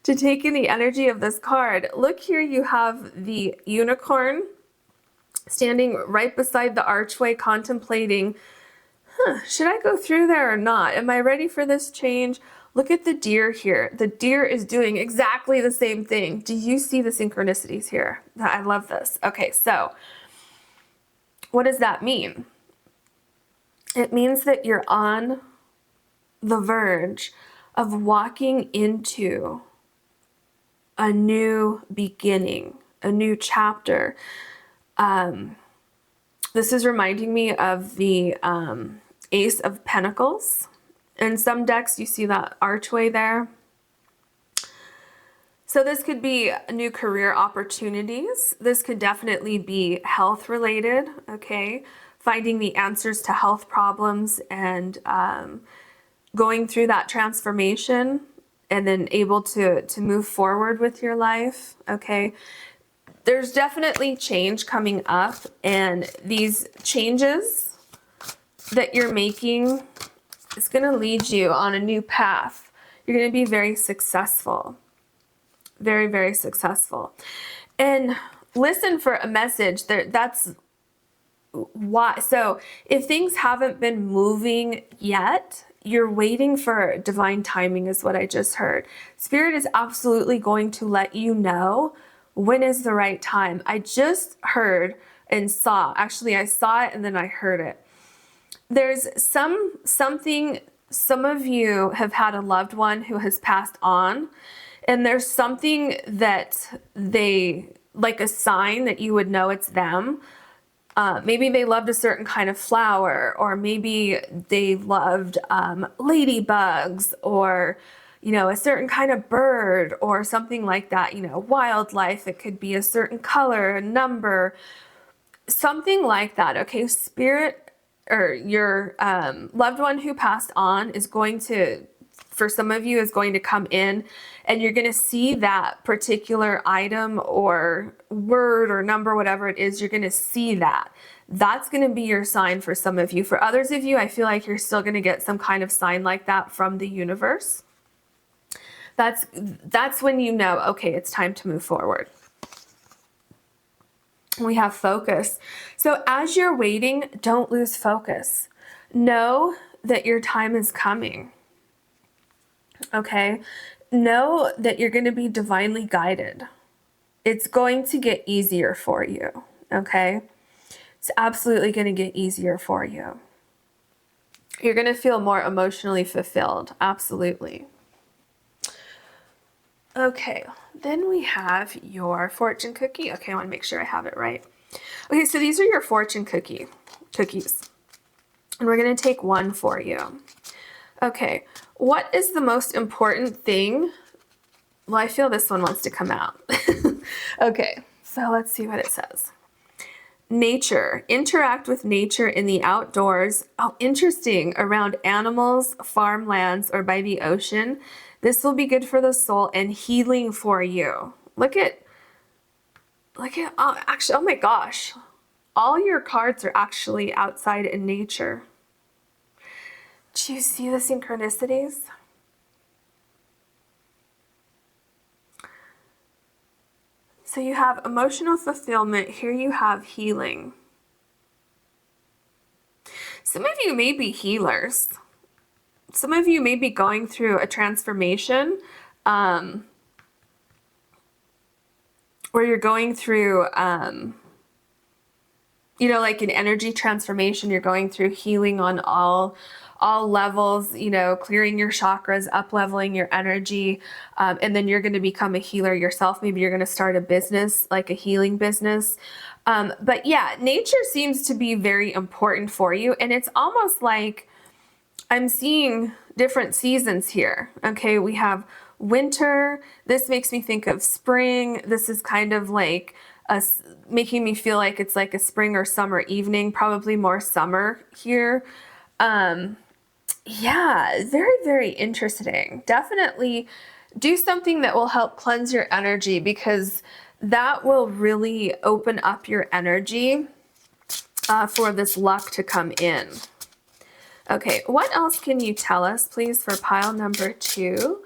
take in the energy of this card. Look here, you have the unicorn standing right beside the archway contemplating, should I go through there or not? Am I ready for this change? Look at the deer here. The deer is doing exactly the same thing. Do you see the synchronicities here? I love this. Okay, so what does that mean? It means that you're on the verge of walking into a new beginning, a new chapter. This is reminding me of the Ace of Pentacles. In some decks, you see that archway there. So this could be new career opportunities. This could definitely be health related, okay? Finding the answers to health problems and going through that transformation and then able to move forward with your life, okay? There's definitely change coming up, and these changes that you're making is going to lead you on a new path. You're going to be very successful. Very, very successful. And listen for a message. That's why. So if things haven't been moving yet, you're waiting for divine timing is what I just heard. Spirit is absolutely going to let you know when is the right time. I just heard and saw, actually I saw it and then I heard it. There's something, some of you have had a loved one who has passed on, and there's something that they, like a sign that you would know it's them. Maybe they loved a certain kind of flower, or maybe they loved ladybugs, or a certain kind of bird or something like that, wildlife. It could be a certain color, a number, something like that. Okay, spirit or your loved one who passed on is going to, for some of you, is going to come in, and you're going to see that particular item or word or number, whatever it is, you're going to see that. That's going to be your sign for some of you. For others of you, I feel like you're still going to get some kind of sign like that from the universe. That's when you know, okay, it's time to move forward. We have focus. So as you're waiting, don't lose focus. Know that your time is coming. Okay? Know that you're going to be divinely guided. It's going to get easier for you. Okay? It's absolutely going to get easier for you. You're going to feel more emotionally fulfilled. Absolutely. Okay, then we have your fortune cookie. Okay, I want to make sure I have it right. Okay, so these are your fortune cookies. And we're going to take one for you. Okay, what is the most important thing? Well, I feel this one wants to come out. Okay, so let's see what it says. Nature. Interact with nature in the outdoors. Oh, interesting. Around animals, farmlands, or by the ocean. This will be good for the soul and healing for you. Look at, oh, actually, oh my gosh. All your cards are actually outside in nature. Do you see the synchronicities? So you have emotional fulfillment. Here you have healing. Some of you may be healers. some of you may be going through a transformation, where you're going through, you know, like an energy transformation. You're going through healing on all levels, you know, clearing your chakras, up leveling your energy, and then you're going to become a healer yourself. Maybe you're going to start a business, like a healing business. But yeah, nature seems to be very important for you, and it's almost like I'm seeing different seasons here. Okay, we have winter. This makes me think of spring. This is kind of like making me feel like it's like a spring or summer evening, probably more summer here. Yeah, very, very interesting. Definitely do something that will help cleanse your energy, because that will really open up your energy for this luck to come in. Okay, what else can you tell us, please, for pile number 2?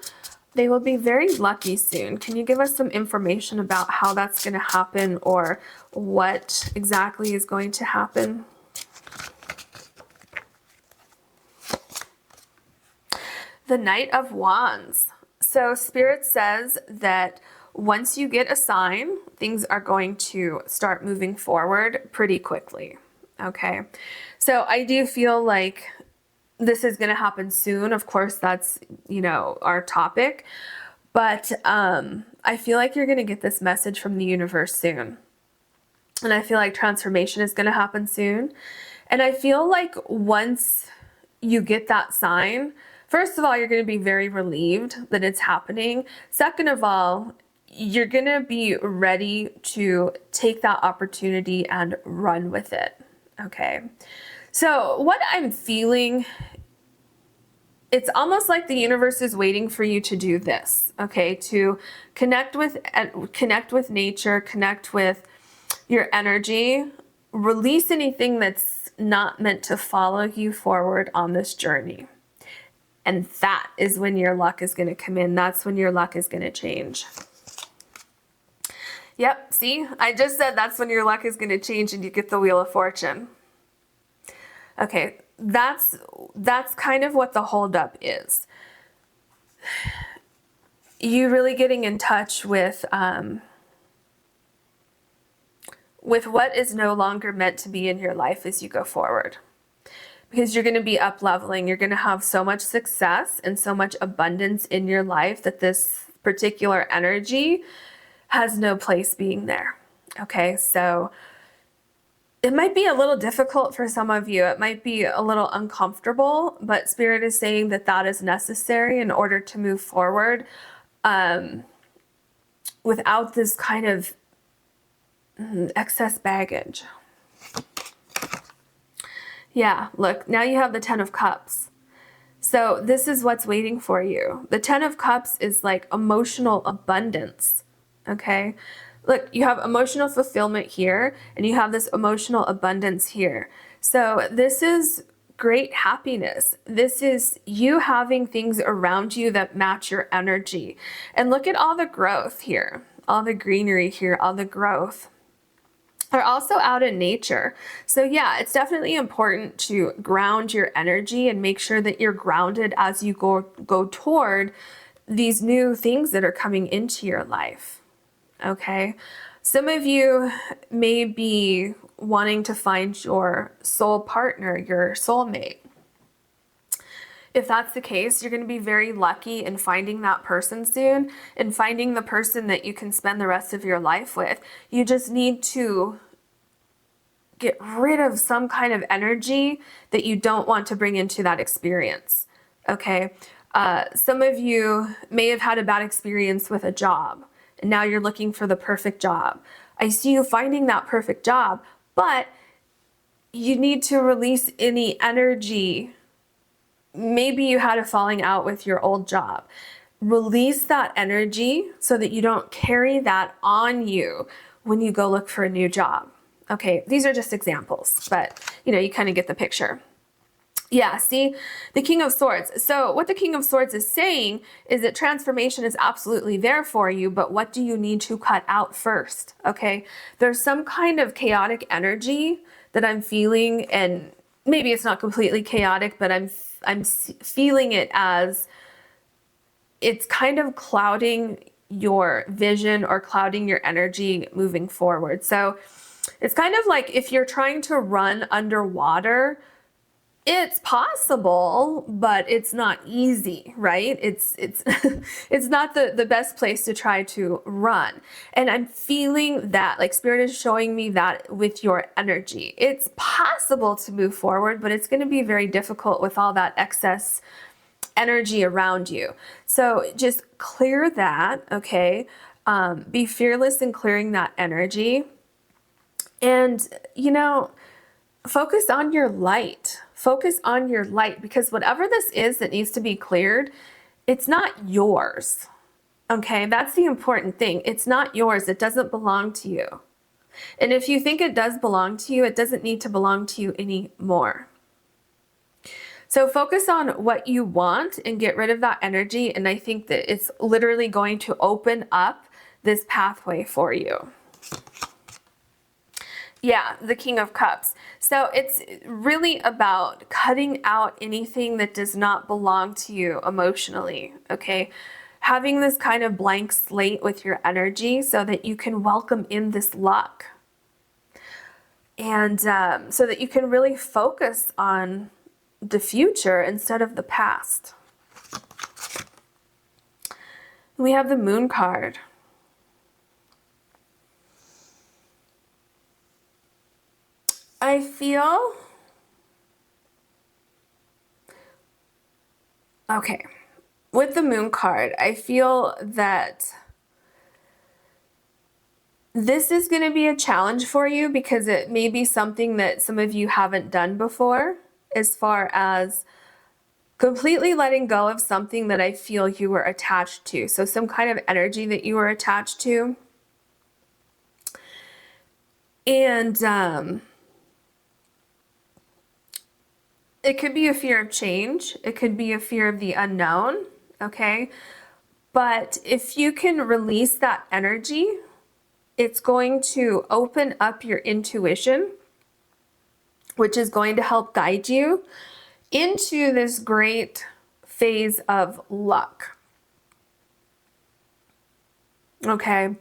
They will be very lucky soon. Can you give us some information about how that's going to happen, or what exactly is going to happen? The Knight of Wands. So Spirit says that once you get a sign, things are going to start moving forward pretty quickly. Okay, so I do feel like this is going to happen soon. Of course, that's, you know, our topic. But I feel like you're going to get this message from the universe soon. And I feel like transformation is going to happen soon. And I feel like once you get that sign, first of all, you're going to be very relieved that it's happening. Second of all, you're going to be ready to take that opportunity and run with it. Okay. So what I'm feeling, it's almost like the universe is waiting for you to do this, okay? To connect with nature, connect with your energy, release anything that's not meant to follow you forward on this journey. And that is when your luck is going to come in. That's when your luck is going to change. Yep, see? I just said that's when your luck is going to change and you get the Wheel of Fortune. Okay, that's kind of what the holdup is. You really getting in touch with what is no longer meant to be in your life as you go forward. Because you're going to be up leveling. You're going to have so much success and so much abundance in your life that this particular energy has no place being there. Okay, so it might be a little difficult for some of you. It might be a little uncomfortable, but Spirit is saying that that is necessary in order to move forward without this kind of excess baggage. Yeah, look, now you have the 10 of Cups. So this is what's waiting for you. The 10 of Cups is like emotional abundance, okay? Look, you have emotional fulfillment here, and you have this emotional abundance here. So this is great happiness. This is you having things around you that match your energy. And look at all the growth here, all the greenery here, all the growth. They're also out in nature. So yeah, it's definitely important to ground your energy and make sure that you're grounded as you go toward these new things that are coming into your life. Okay, some of you may be wanting to find your soul partner, your soulmate. If that's the case, you're going to be very lucky in finding that person soon and finding the person that you can spend the rest of your life with. You just need to get rid of some kind of energy that you don't want to bring into that experience. Okay, some of you may have had a bad experience with a job. And now you're looking for the perfect job. I see you finding that perfect job, but you need to release any energy. Maybe you had a falling out with your old job. Release that energy so that you don't carry that on you when you go look for a new job. Okay, these are just examples, but you know, you kind of get the picture. Yeah, see, the King of Swords. So what the King of Swords is saying is that transformation is absolutely there for you, but what do you need to cut out first? Okay, there's some kind of chaotic energy that I'm feeling, and maybe it's not completely chaotic, but I'm feeling it as it's kind of clouding your vision or clouding your energy moving forward. So it's kind of like if you're trying to run underwater, it's possible, but it's not easy, right? It's it's not the best place to try to run. And I'm feeling that, like Spirit is showing me that with your energy. It's possible to move forward, but it's going to be very difficult with all that excess energy around you. So just clear that, okay? Be fearless in clearing that energy. And, focus on your light. Focus on your light, because whatever this is that needs to be cleared, it's not yours. Okay, that's the important thing. It's not yours. It doesn't belong to you. And if you think it does belong to you, it doesn't need to belong to you anymore. So focus on what you want and get rid of that energy. And I think that it's literally going to open up this pathway for you. Yeah, the King of Cups. So it's really about cutting out anything that does not belong to you emotionally, okay? Having this kind of blank slate with your energy so that you can welcome in this luck. And so that you can really focus on the future instead of the past. We have the Moon card. I feel, okay, with the Moon card, I feel that this is going to be a challenge for you because it may be something that some of you haven't done before, as far as completely letting go of something that I feel you were attached to. So some kind of energy that you were attached to. And it could be a fear of change. It could be a fear of the unknown, okay? But if you can release that energy, it's going to open up your intuition, which is going to help guide you into this great phase of luck. Okay?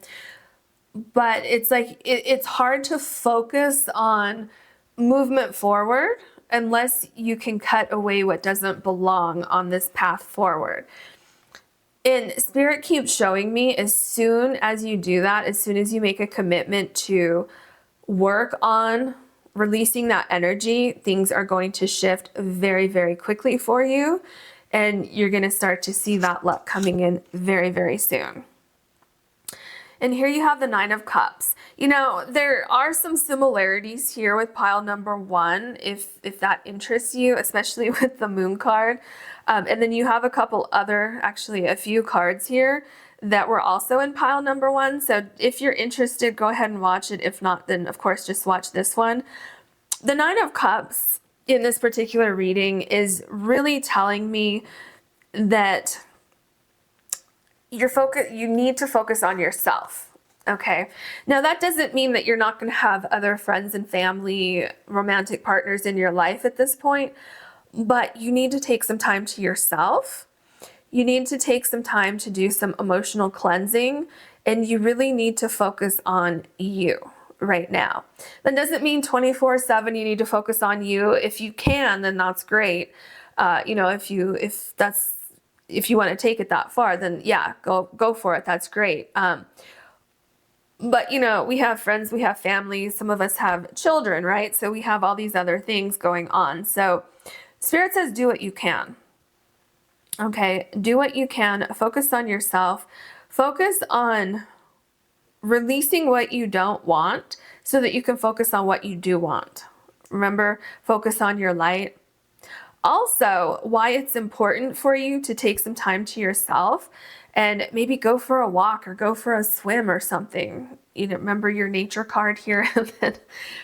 But it's like, it's hard to focus on movement forward unless you can cut away what doesn't belong on this path forward. And Spirit keeps showing me, as soon as you do that, as soon as you make a commitment to work on releasing that energy, things are going to shift very, very quickly for you. And you're going to start to see that luck coming in very, very soon. And here you have the Nine of Cups. There are some similarities here with pile number one, if that interests you, especially with the Moon card. And then you have actually a few cards here that were also in pile number one. So if you're interested, go ahead and watch it. If not, then of course, just watch this one. The Nine of Cups in this particular reading is really telling me that you need to focus on yourself. Okay. Now that doesn't mean that you're not going to have other friends and family, romantic partners in your life at this point, but you need to take some time to yourself. You need to take some time to do some emotional cleansing, and you really need to focus on you right now. That doesn't mean 24/7 you need to focus on you. If you can, then that's great. If you want to take it that far, then yeah, go for it. That's great. But we have friends, we have families, some of us have children, right? So we have all these other things going on. So Spirit says, do what you can. Okay, do what you can. Focus on yourself. Focus on releasing what you don't want so that you can focus on what you do want. Remember, focus on your light. Also, why it's important for you to take some time to yourself and maybe go for a walk or go for a swim or something. Remember your nature card here and then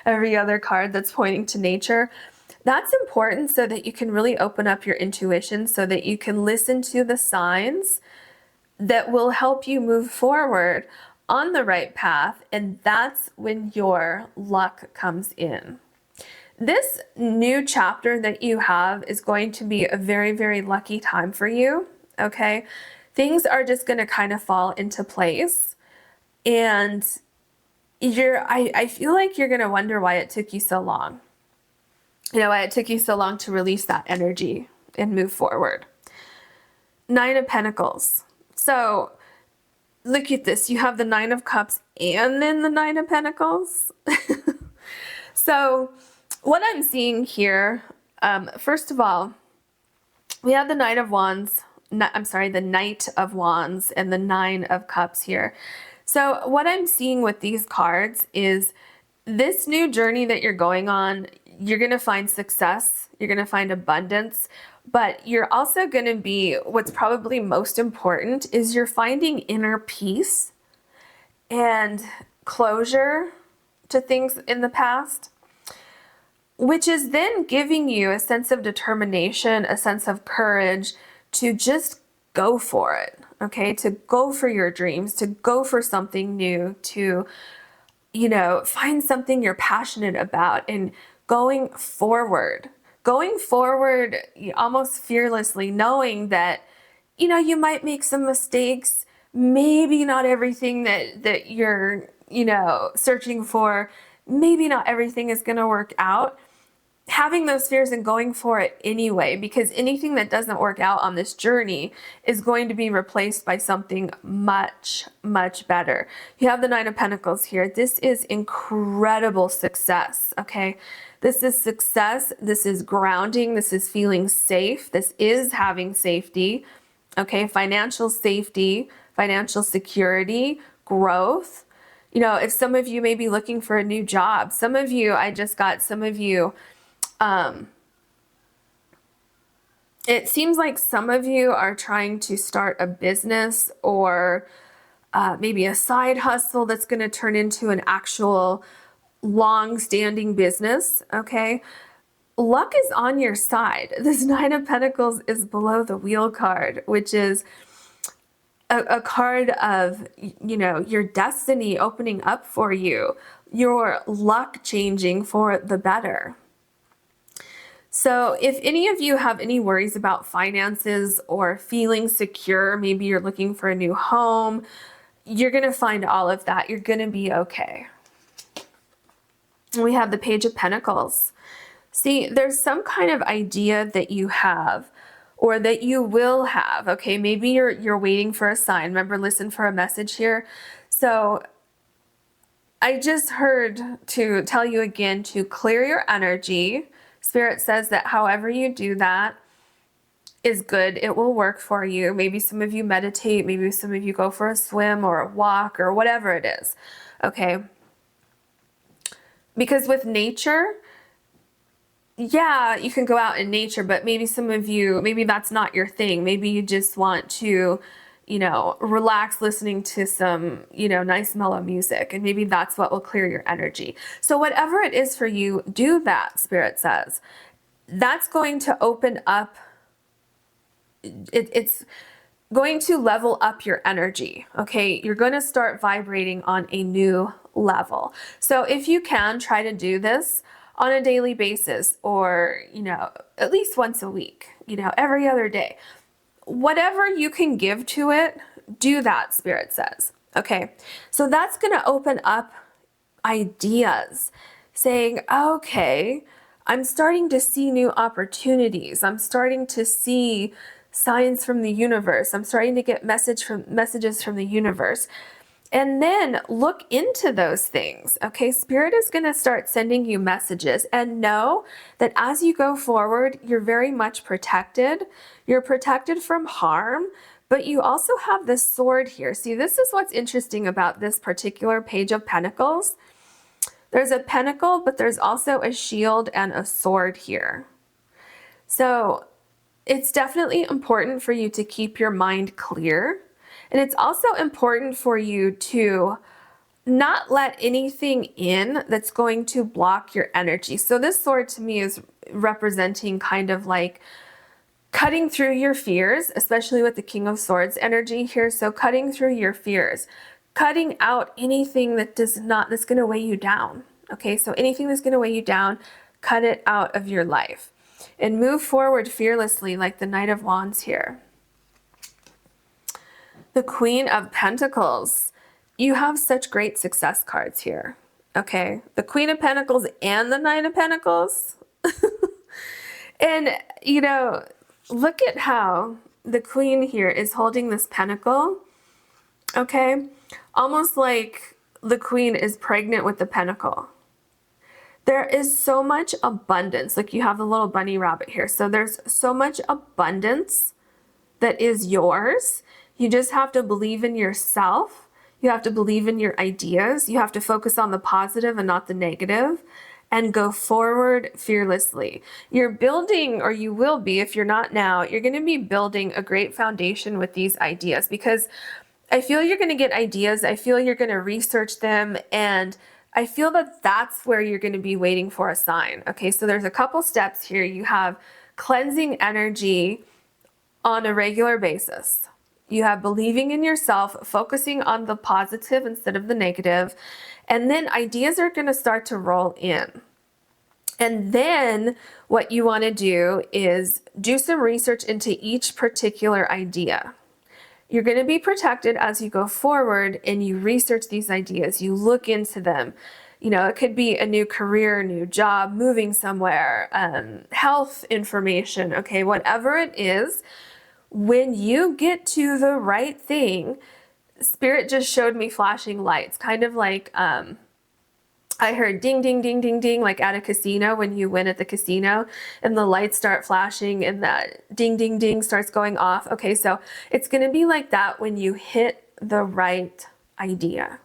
every other card that's pointing to nature. That's important so that you can really open up your intuition, so that you can listen to the signs that will help you move forward on the right path. And that's when your luck comes in. This new chapter that you have is going to be a very, very lucky time for you, okay? Things are just going to kind of fall into place. And I feel like you're going to wonder why it took you so long. You know, why it took you so long to release that energy and move forward. 9 of Pentacles. So look at this. You have the 9 of Cups and then the 9 of Pentacles. So what I'm seeing here, first of all, we have the Knight of Wands. The Knight of Wands and the 9 of Cups here. So what I'm seeing with these cards is this new journey that you're going on, you're going to find success. You're going to find abundance. But you're also going to be, what's probably most important is you're finding inner peace and closure to things in the past, which is then giving you a sense of determination, a sense of courage to just go for it, okay? To go for your dreams, to go for something new, to, you know, find something you're passionate about and going forward almost fearlessly, knowing that, you know, you might make some mistakes, maybe not everything that you're, you know, searching for, maybe not everything is going to work out. Having those fears and going for it anyway, because anything that doesn't work out on this journey is going to be replaced by something much, much better. You have the 9 of Pentacles here. This is incredible success, okay? This is success. This is grounding. This is feeling safe. This is having safety, okay? Financial safety, financial security, growth. You know, if some of you may be looking for a new job, some of you, it seems like some of you are trying to start a business or maybe a side hustle that's going to turn into an actual long-standing business, okay? Luck is on your side. This 9 of Pentacles is below the Wheel card, which is a card of, you know, your destiny opening up for you, your luck changing for the better. So if any of you have any worries about finances or feeling secure, maybe you're looking for a new home, you're going to find all of that. You're going to be okay. We have the Page of Pentacles. See, there's some kind of idea that you have or that you will have. Okay, maybe you're waiting for a sign. Remember, listen for a message here. So I just heard to tell you again to clear your energy. Spirit says that however you do that is good. It will work for you. Maybe some of you meditate. Maybe some of you go for a swim or a walk or whatever it is. Okay. Because with nature, yeah, you can go out in nature, but maybe some of you, maybe that's not your thing. Maybe you just want to, you know, relax listening to some, you know, nice mellow music. And maybe that's what will clear your energy. So whatever it is for you, do that, Spirit says. That's going to open up, it's going to level up your energy, okay? You're going to start vibrating on a new level. So if you can, try to do this on a daily basis or, you know, at least once a week, you know, every other day. Whatever you can give to it, do that, Spirit says. Okay, so that's going to open up ideas saying, okay, I'm starting to see new opportunities. I'm starting to see signs from the universe. I'm starting to get messages from the universe. And then look into those things, okay? Spirit is going to start sending you messages, and know that as you go forward, you're very much protected. You're protected from harm, but you also have this sword here. See, this is what's interesting about this particular Page of Pentacles. There's a pentacle, but there's also a shield and a sword here. So it's definitely important for you to keep your mind clear. And it's also important for you to not let anything in that's going to block your energy. So this sword to me is representing kind of like cutting through your fears, especially with the King of Swords energy here. So cutting through your fears, cutting out anything that that's going to weigh you down. Okay, so anything that's going to weigh you down, cut it out of your life and move forward fearlessly like the Knight of Wands here. The Queen of Pentacles. You have such great success cards here. Okay, the Queen of Pentacles and the Knight of Pentacles. And, you know, look at how the Queen here is holding this pentacle. Okay, almost like the Queen is pregnant with the pentacle. There is so much abundance. Like you have the little bunny rabbit here. So there's so much abundance that is yours. You just have to believe in yourself. You have to believe in your ideas. You have to focus on the positive and not the negative, and go forward fearlessly. You're building, or you will be, if you're not now, you're going to be building a great foundation with these ideas, because I feel you're going to get ideas. I feel you're going to research them, and I feel that that's where you're going to be waiting for a sign. Okay, so there's a couple steps here. You have cleansing energy on a regular basis. You have believing in yourself, focusing on the positive instead of the negative, and then ideas are going to start to roll in. And then what you want to do is do some research into each particular idea. You're going to be protected as you go forward and you research these ideas. You look into them. You know, it could be a new career, new job, moving somewhere, health information, okay, whatever it is. When you get to the right thing, Spirit just showed me flashing lights, kind of like I heard ding, ding, ding, ding, ding, like at a casino when you win at the casino and the lights start flashing and that ding, ding, ding starts going off. Okay, so it's going to be like that when you hit the right idea.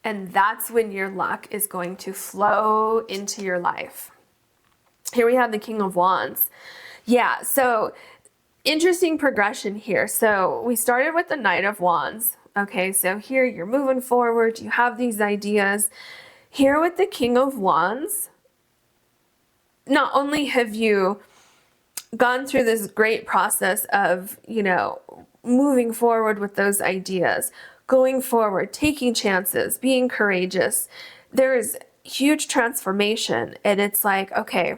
And that's when your luck is going to flow into your life. Here we have the King of Wands. Yeah, so interesting progression here. So we started with the Knight of Wands. Okay, so here you're moving forward. You have these ideas. Here with the King of Wands, not only have you gone through this great process of, you know, moving forward with those ideas, going forward, taking chances, being courageous, there is huge transformation. And it's like, okay,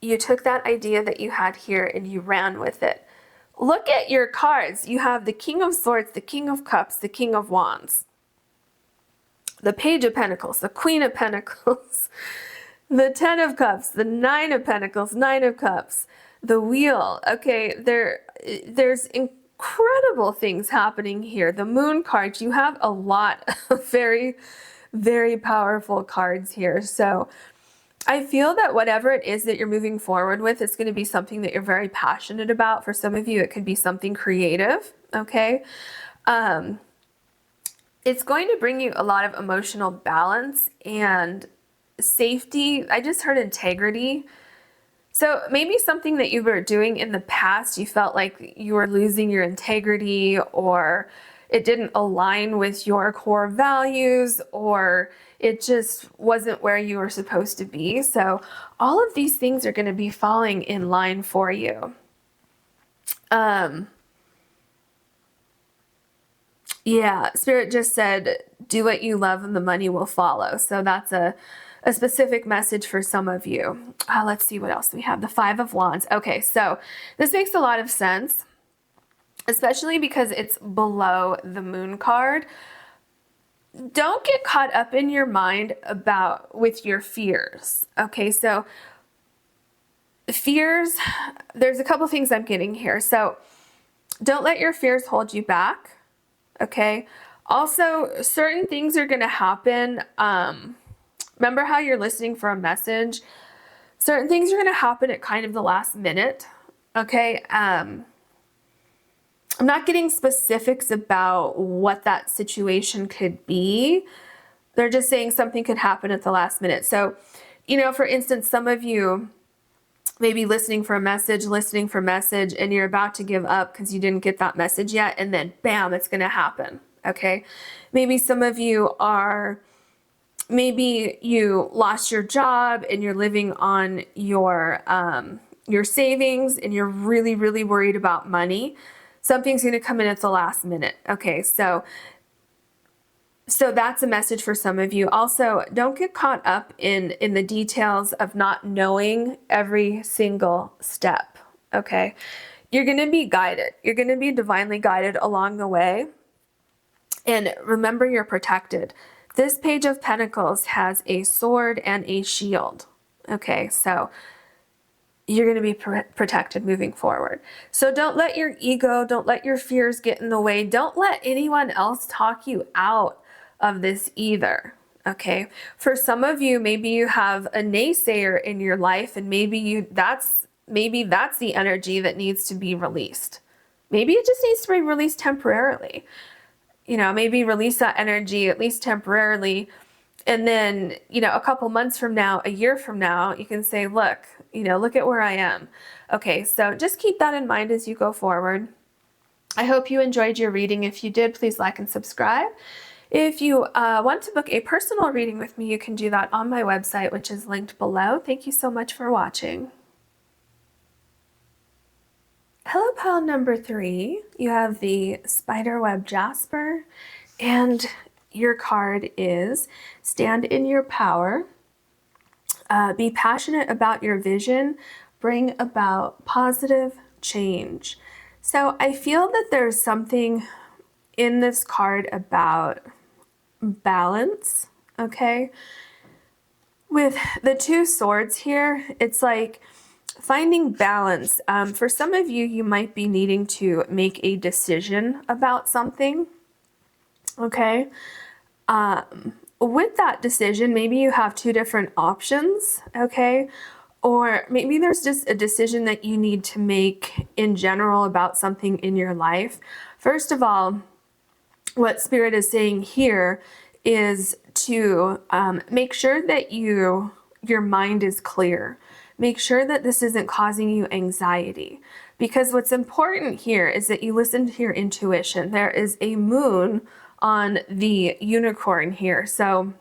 you took that idea that you had here and you ran with it. Look at your cards. You have the King of Swords, the King of Cups, the King of Wands, the Page of Pentacles, the Queen of Pentacles, the Ten of Cups, the Nine of Pentacles, Nine of Cups, the Wheel. Okay, there's incredible things happening here. The Moon card, you have a lot of very, very powerful cards here. So I feel that whatever it is that you're moving forward with, it's going to be something that you're very passionate about. For some of you, it could be something creative, okay? It's going to bring you a lot of emotional balance and safety. I just heard integrity. So maybe something that you were doing in the past, you felt like you were losing your integrity, or it didn't align with your core values, or it just wasn't where you were supposed to be. So all of these things are going to be falling in line for you. Yeah, Spirit just said, do what you love and the money will follow. So that's a specific message for some of you. Let's see what else we have. The Five of Wands. Okay, so this makes a lot of sense, especially because it's below the Moon card. Don't get caught up in your mind with your fears. Okay, so fears, there's a couple things I'm getting here. So don't let your fears hold you back. Okay. Also, certain things are going to happen. Remember how you're listening for a message? Certain things are going to happen at kind of the last minute. Okay. I'm not getting specifics about what that situation could be. They're just saying something could happen at the last minute. So, you know, for instance, some of you may be listening for a message, and you're about to give up because you didn't get that message yet. And then bam, it's going to happen. Okay. Maybe some of you maybe you lost your job and you're living on your savings and you're really, really worried about money. Something's going to come in at the last minute. Okay. So So that's a message for some of you. Also, don't get caught up in the details of not knowing every single step, okay? You're going to be guided. You're going to be divinely guided along the way. And remember, you're protected. This Page of Pentacles has a sword and a shield, okay? So you're going to be protected moving forward. So don't let your ego, don't let your fears get in the way. Don't let anyone else talk you out of this either. Okay. For some of you, maybe you have a naysayer in your life, and maybe that's the energy that needs to be released. Maybe it just needs to be released temporarily. You know, maybe release that energy at least temporarily. And then, you know, a couple months from now, a year from now, you can say, look, you know, look at where I am. Okay, so just keep that in mind as you go forward. I hope you enjoyed your reading. If you did, please like and subscribe. If you want to book a personal reading with me, you can do that on my website, which is linked below. Thank you so much for watching. Hello, pile number 3. You have the Spiderweb Jasper, and your card is Stand in Your Power. Be passionate about your vision. Bring about positive change. So I feel that there's something in this card about balance, okay? With the 2 swords here, it's like finding balance. For some of you, you might be needing to make a decision about something, okay? With that decision, maybe you have 2 different options, okay? Or maybe there's just a decision that you need to make in general about something in your life. First of all, what Spirit is saying here is to make sure that your mind is clear. Make sure that this isn't causing you anxiety. Because what's important here is that you listen to your intuition. There is a moon on the unicorn here. So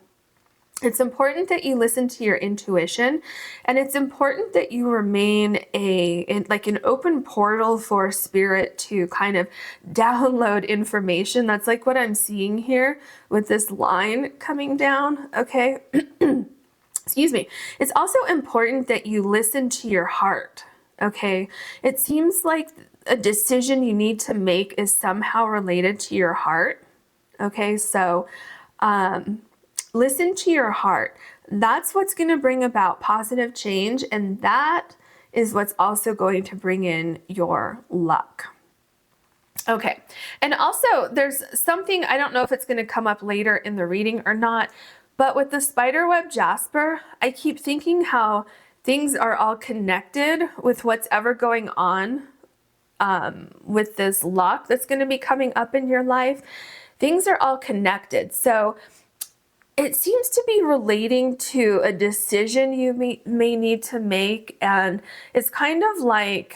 it's important that you listen to your intuition, and it's important that you remain like an open portal for Spirit to kind of download information. That's like what I'm seeing here with this line coming down, okay? Excuse me. It's also important that you listen to your heart, okay? It seems like a decision you need to make is somehow related to your heart, okay? So, listen to your heart. That's what's going to bring about positive change, and that is what's also going to bring in your luck. Okay, and also there's something, I don't know if it's going to come up later in the reading or not, but with the Spiderweb Jasper, I keep thinking how things are all connected with what's ever going on with this luck that's going to be coming up in your life. Things are all connected. So it seems to be relating to a decision you may need to make, and it's kind of like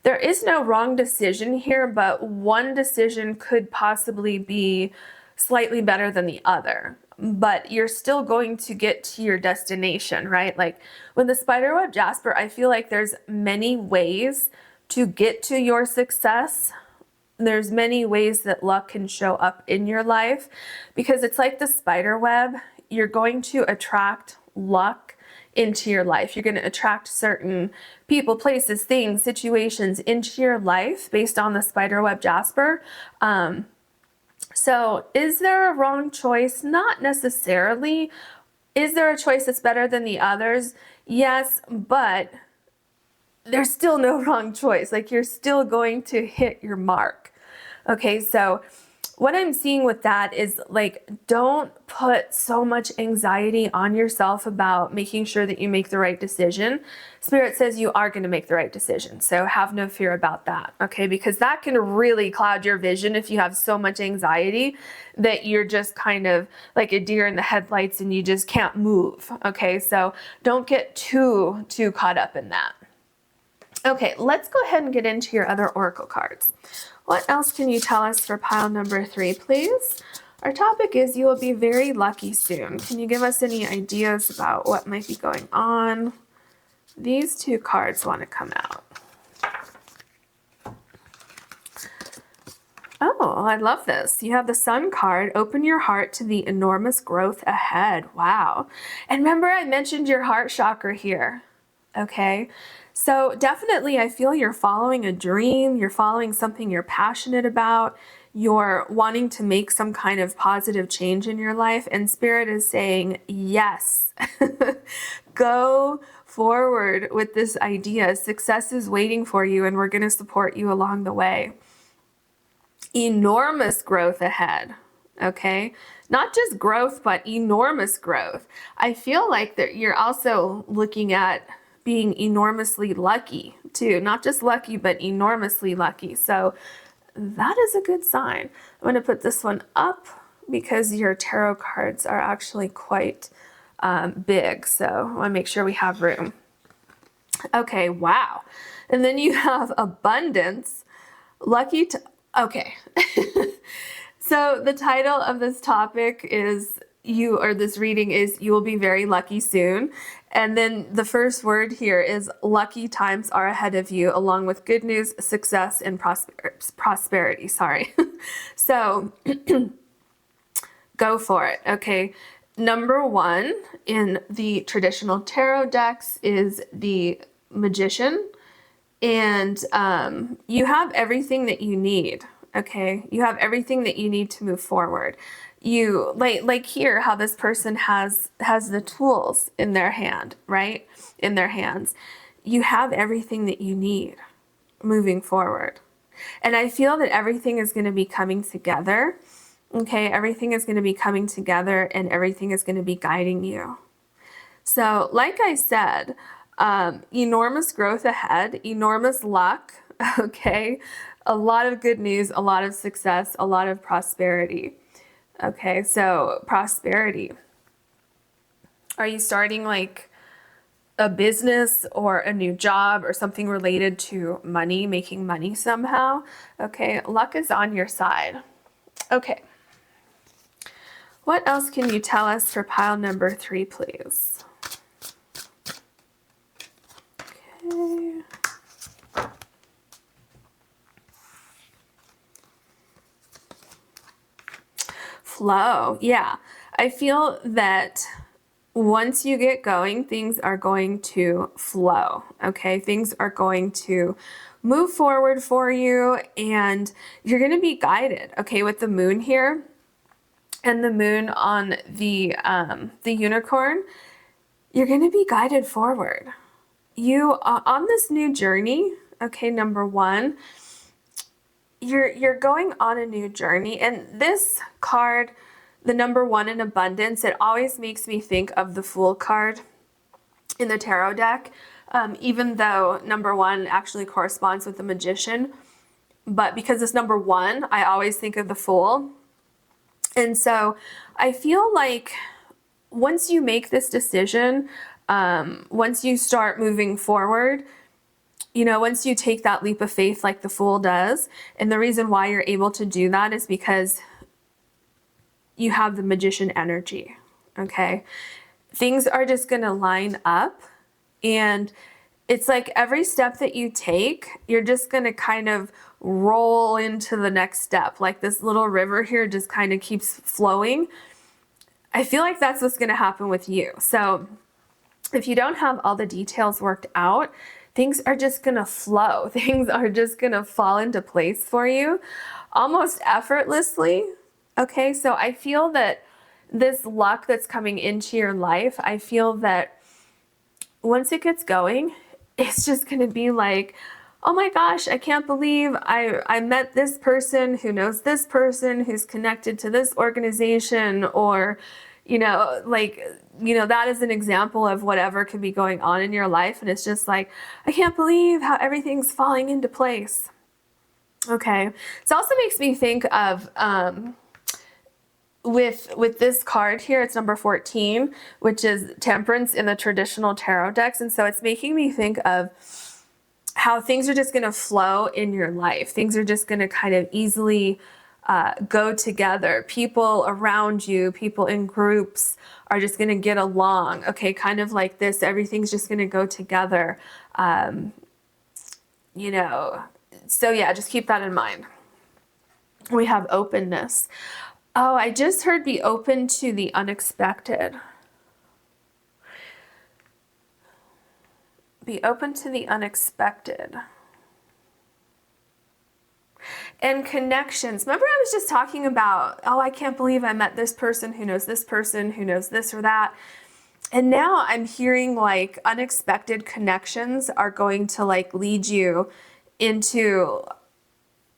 there is no wrong decision here, but one decision could possibly be slightly better than the other, but you're still going to get to your destination, right? Like with the Spiderweb Jasper, I feel like there's many ways to get to your success. There's many ways that luck can show up in your life, because it's like the spider web. You're going to attract luck into your life. You're going to attract certain people, places, things, situations into your life based on the Spiderweb Jasper. So is there a wrong choice? Not necessarily. Is there a choice that's better than the others? Yes, but there's still no wrong choice. Like, you're still going to hit your mark. Okay, so what I'm seeing with that is, like, don't put so much anxiety on yourself about making sure that you make the right decision. Spirit says you are going to make the right decision, so have no fear about that, okay? Because that can really cloud your vision if you have so much anxiety that you're just kind of like a deer in the headlights and you just can't move, okay? So don't get too caught up in that. Okay, let's go ahead and get into your other oracle cards. What else can you tell us for pile number 3, please? Our topic is you will be very lucky soon. Can you give us any ideas about what might be going on? These 2 cards want to come out. Oh, I love this. You have the Sun card. Open your heart to the enormous growth ahead. Wow. And remember, I mentioned your heart chakra here. Okay. So definitely, I feel you're following a dream. You're following something you're passionate about. You're wanting to make some kind of positive change in your life. And Spirit is saying, yes, go forward with this idea. Success is waiting for you, and we're going to support you along the way. Enormous growth ahead. Okay. Not just growth, but enormous growth. I feel like that you're also looking at being enormously lucky too. Not just lucky, but enormously lucky. So that is a good sign. I'm going to put this one up because your tarot cards are actually quite big. So I want to make sure we have room. Okay, wow. And then you have abundance, lucky to, okay. So the title of this topic is this reading is you will be very lucky soon. And then the first word here is lucky times are ahead of you, along with good news, success, and prosperity. Sorry. So go for it. Okay. Number one in the traditional tarot decks is the Magician. And you have everything that you need. Okay. You have everything that you need to move forward. You like here how this person has the tools in their hand, right? In their hands. You have everything that you need moving forward. And I feel that everything is going to be coming together. Okay, everything is going to be coming together and everything is going to be guiding you. So, like I said, enormous growth ahead, enormous luck, okay? A lot of good news, a lot of success, a lot of prosperity. Okay, so prosperity. Are you starting like a business or a new job or something related to money, making money somehow? Okay, luck is on your side. Okay. What else can you tell us for pile number 3, please? Okay. Flow. Yeah. I feel that once you get going, things are going to flow. Okay. Things are going to move forward for you and you're going to be guided. Okay. With the moon here and the moon on the unicorn, you're going to be guided forward. You are on this new journey. Okay. Number one, you're going on a new journey, and this card, the number 1 in abundance, it always makes me think of the Fool card in the tarot deck, even though number 1 actually corresponds with the Magician. But because it's number 1, I always think of the Fool. And so I feel like once you make this decision, once you start moving forward, you know, once you take that leap of faith like the Fool does, and the reason why you're able to do that is because you have the Magician energy, okay? Things are just going to line up, and it's like every step that you take, you're just going to kind of roll into the next step. Like this little river here just kind of keeps flowing. I feel like that's what's going to happen with you. So if you don't have all the details worked out, things are just going to flow. Things are just going to fall into place for you almost effortlessly. Okay, so I feel that this luck that's coming into your life, I feel that once it gets going, it's just going to be like, oh my gosh, I can't believe I met this person who knows this person who's connected to this organization, or, you know, like, you know, that is an example of whatever could be going on in your life. And it's just like, I can't believe how everything's falling into place. Okay. It also makes me think of, with this card here, it's number 14, which is Temperance in the traditional tarot decks. And so it's making me think of how things are just going to flow in your life. Things are just going to kind of easily go together. People around you, people in groups are just going to get along. Okay, kind of like this. Everything's just going to go together. You know, so yeah, just keep that in mind. We have openness. Oh, I just heard be open to the unexpected. Be open to the unexpected. And connections. Remember I was just talking about, oh, I can't believe I met this person who knows this person who knows this or that. And now I'm hearing like unexpected connections are going to like lead you into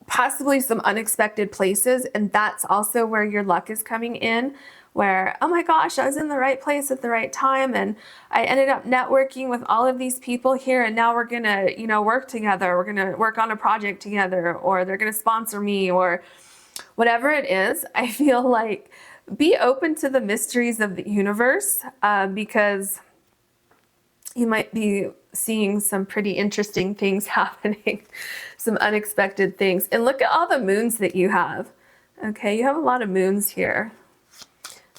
possibly some unexpected places. And that's also where your luck is coming in, where, oh my gosh, I was in the right place at the right time. And I ended up networking with all of these people here. And now we're going to, you know, work together. We're going to work on a project together, or they're going to sponsor me, or whatever it is. I feel like be open to the mysteries of the universe, because you might be seeing some pretty interesting things happening, some unexpected things. And look at all the moons that you have. Okay, you have a lot of moons here.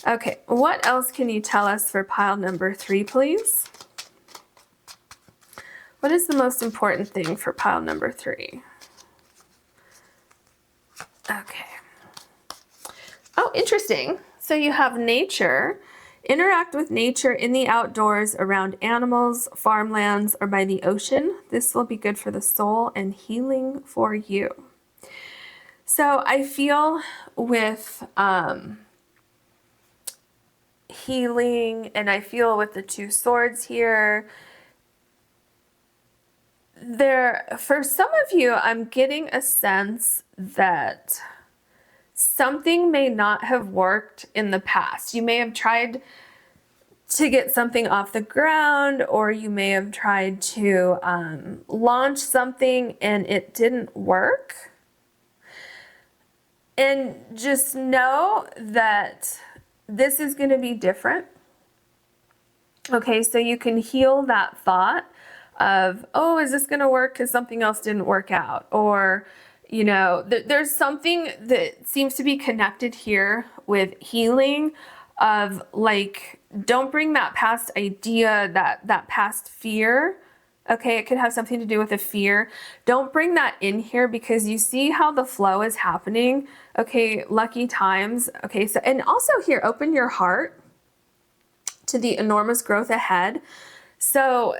Okay, what else can you tell us for pile number 3, please? What is the most important thing for pile number 3? Okay. Oh, interesting. So you have nature. Interact with nature in the outdoors, around animals, farmlands, or by the ocean. This will be good for the soul and healing for you. So I feel with healing, and I feel with the 2 swords here, for some of you, I'm getting a sense that something may not have worked in the past. You may have tried to get something off the ground, or you may have tried to launch something and it didn't work. And just know that this is going to be different. Okay, so you can heal that thought of, oh, is this going to work because something else didn't work out? Or, you know, there's something that seems to be connected here with healing of like, don't bring that past idea, that past fear. Okay, it could have something to do with a fear. Don't bring that in here, because you see how the flow is happening. Okay, lucky times. Okay, so, and also here, open your heart to the enormous growth ahead. So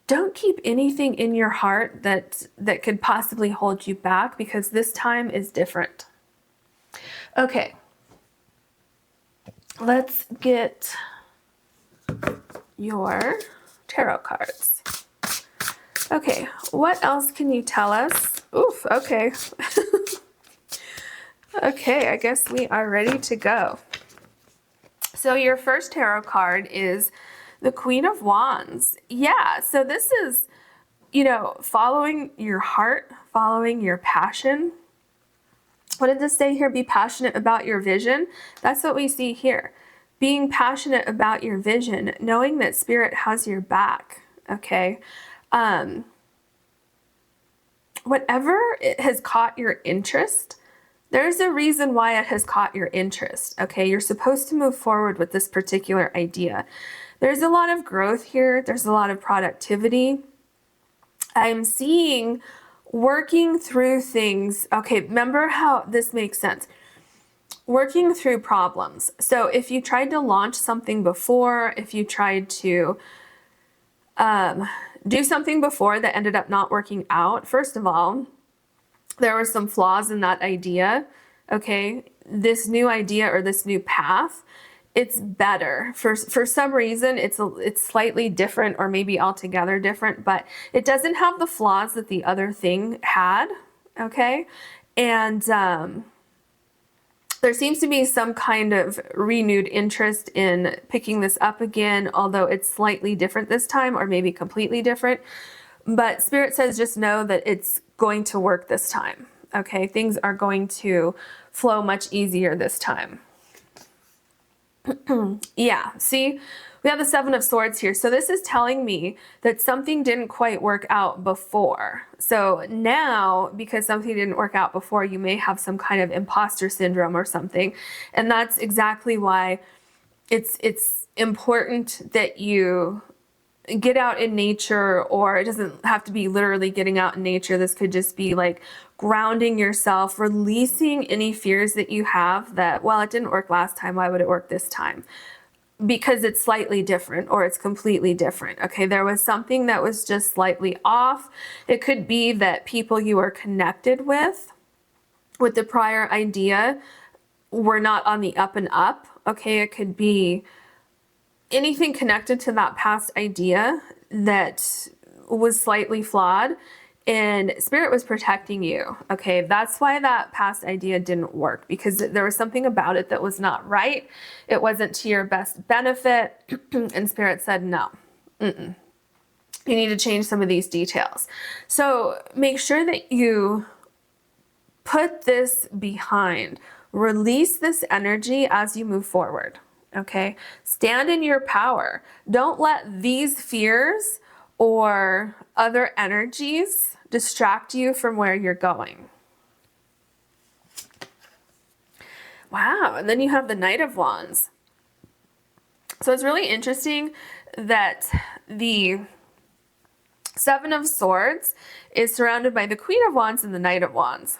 don't keep anything in your heart that could possibly hold you back, because this time is different. Okay, let's get your tarot cards. Okay, what else can you tell us? Oof, okay. Okay, I guess we are ready to go. So your first tarot card is the Queen of Wands. Yeah, so this is, you know, following your heart, following your passion. What did this say here? Be passionate about your vision. That's what we see here. Being passionate about your vision, knowing that Spirit has your back, okay? Whatever it has caught your interest, there's a reason why it has caught your interest, okay? You're supposed to move forward with this particular idea. There's a lot of growth here. There's a lot of productivity. I'm seeing working through things. Okay, remember how this makes sense. Working through problems. So if you tried to launch something before, if you tried to do something before that ended up not working out, first of all, there were some flaws in that idea, okay? This new idea or this new path, it's better. For some reason, it's slightly different, or maybe altogether different, but it doesn't have the flaws that the other thing had, okay? And there seems to be some kind of renewed interest in picking this up again, although it's slightly different this time, or maybe completely different. But Spirit says just know that it's going to work this time, okay? Things are going to flow much easier this time. Yeah, see, we have the 7 of Swords here. So this is telling me that something didn't quite work out before. So now, because something didn't work out before, you may have some kind of imposter syndrome or something. And that's exactly why it's important that you get out in nature, or it doesn't have to be literally getting out in nature. This could just be like grounding yourself, releasing any fears that you have that, well, it didn't work last time, why would it work this time? Because it's slightly different, or it's completely different. Okay, there was something that was just slightly off. It could be that people you were connected with the prior idea were not on the up and up. Okay, it could be anything connected to that past idea that was slightly flawed, and Spirit was protecting you. Okay, that's why that past idea didn't work, because there was something about it that was not right. It wasn't to your best benefit, and Spirit said, no, you need to change some of these details. So make sure that you put this behind. Release this energy as you move forward. Okay, stand in your power. Don't let these fears or other energies distract you from where you're going. Wow, and then you have the Knight of Wands. So it's really interesting that the Seven of Swords is surrounded by the Queen of Wands and the Knight of Wands.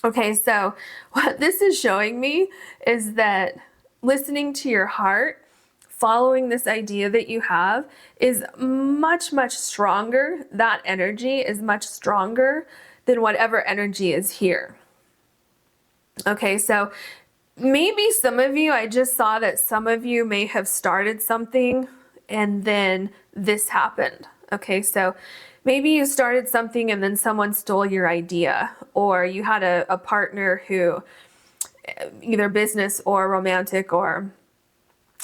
Okay, so what this is showing me is that listening to your heart, following this idea that you have, is much, much stronger. That energy is much stronger than whatever energy is here. Okay, so maybe some of you, I just saw that some of you may have started something and then this happened. Okay, so maybe you started something and then someone stole your idea, or you had a partner who, either business or romantic or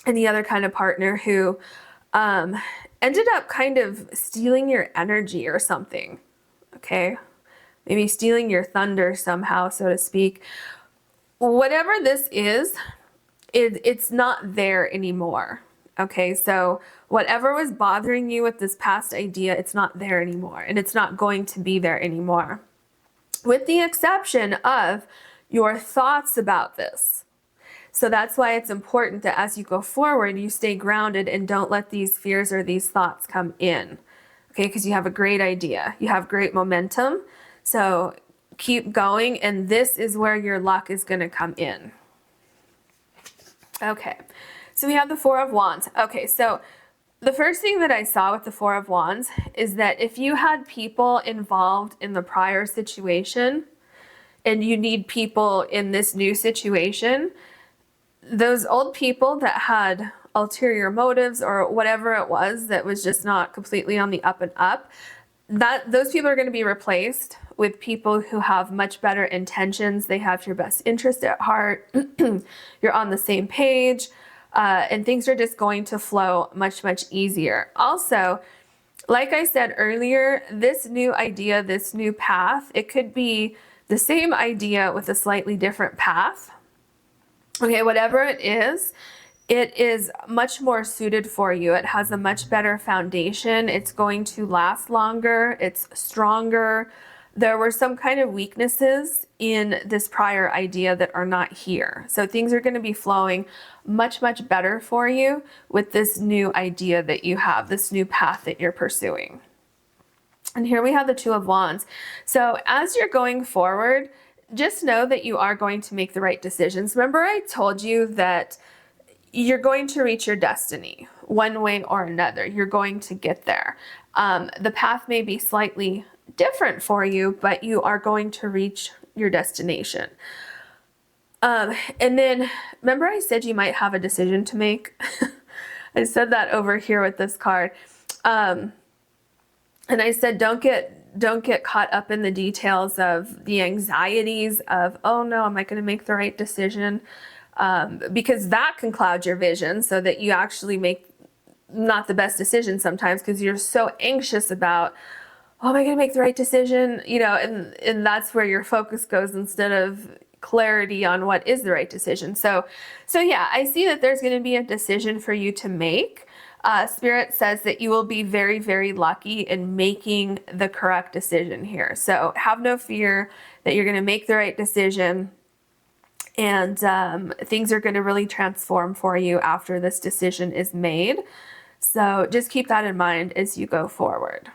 any other kind of partner, who ended up kind of stealing your energy or something. Okay, maybe stealing your thunder somehow, so to speak. Whatever this is, it's not there anymore. Okay, so whatever was bothering you with this past idea, it's not there anymore, and it's not going to be there anymore, with the exception of your thoughts about this. So that's why it's important that as you go forward, you stay grounded and don't let these fears or these thoughts come in. Okay, because you have a great idea, you have great momentum, so keep going, and this is where your luck is going to come in. Okay, so we have the Four of Wands. Okay, so the first thing that I saw with the Four of Wands is that if you had people involved in the prior situation and you need people in this new situation, those old people that had ulterior motives or whatever it was that was just not completely on the up and up, that those people are going to be replaced with people who have much better intentions. They have your best interest at heart. You're on the same page, and things are just going to flow much, much easier. Also, like I said earlier, this new idea, this new path, it could be the same idea with a slightly different path. Okay, whatever it is much more suited for you. It has a much better foundation. It's going to last longer. It's stronger. There were some kind of weaknesses in this prior idea that are not here. So things are going to be flowing much, much better for you with this new idea that you have, this new path that you're pursuing. And here we have the Two of Wands. So as you're going forward, just know that you are going to make the right decisions. Remember, I told you that you're going to reach your destiny one way or another. You're going to get there. The path may be slightly different for you, but you are going to reach your destination. And then remember I said you might have a decision to make? I said that over here with this card. And I said, don't get caught up in the details of the anxieties of, oh no, am I going to make the right decision? Because that can cloud your vision so that you actually make not the best decision sometimes, because you're so anxious about, oh, am I going to make the right decision? You know, and that's where your focus goes instead of clarity on what is the right decision. So yeah, I see that there's going to be a decision for you to make. Spirit says that you will be very, very lucky in making the correct decision here. So have no fear that you're going to make the right decision, and things are going to really transform for you after this decision is made. So just keep that in mind as you go forward.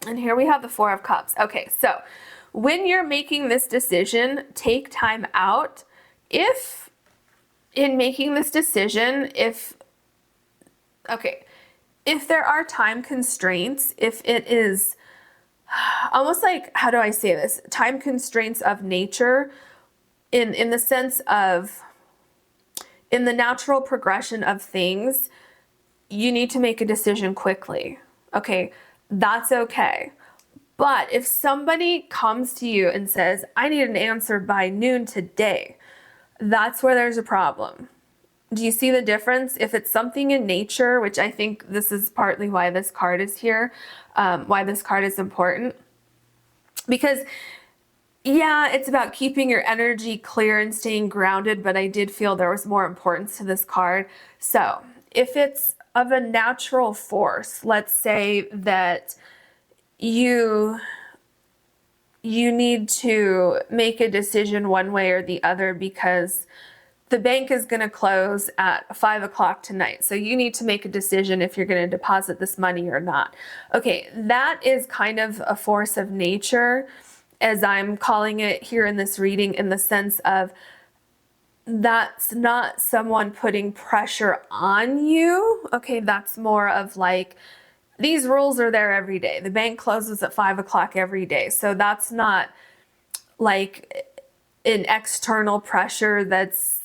And here we have the Four of Cups. Okay, so when you're making this decision, take time out. If in making this decision, if there are time constraints, if it is almost like, how do I say this? Time constraints of nature in the sense of, in the natural progression of things, you need to make a decision quickly. Okay, that's okay. But if somebody comes to you and says, I need an answer by noon today, that's where there's a problem. Do you see the difference? If it's something in nature, which I think this is partly why this card is here, why this card is important. Because, yeah, it's about keeping your energy clear and staying grounded, but I did feel there was more importance to this card. So if it's of a natural force, let's say that you need to make a decision one way or the other because the bank is going to close at 5 o'clock tonight. So you need to make a decision if you're going to deposit this money or not. Okay, that is kind of a force of nature, as I'm calling it here in this reading, in the sense of that's not someone putting pressure on you. Okay, that's more of like, these rules are there every day. The bank closes at 5 o'clock every day. So that's not like an external pressure that's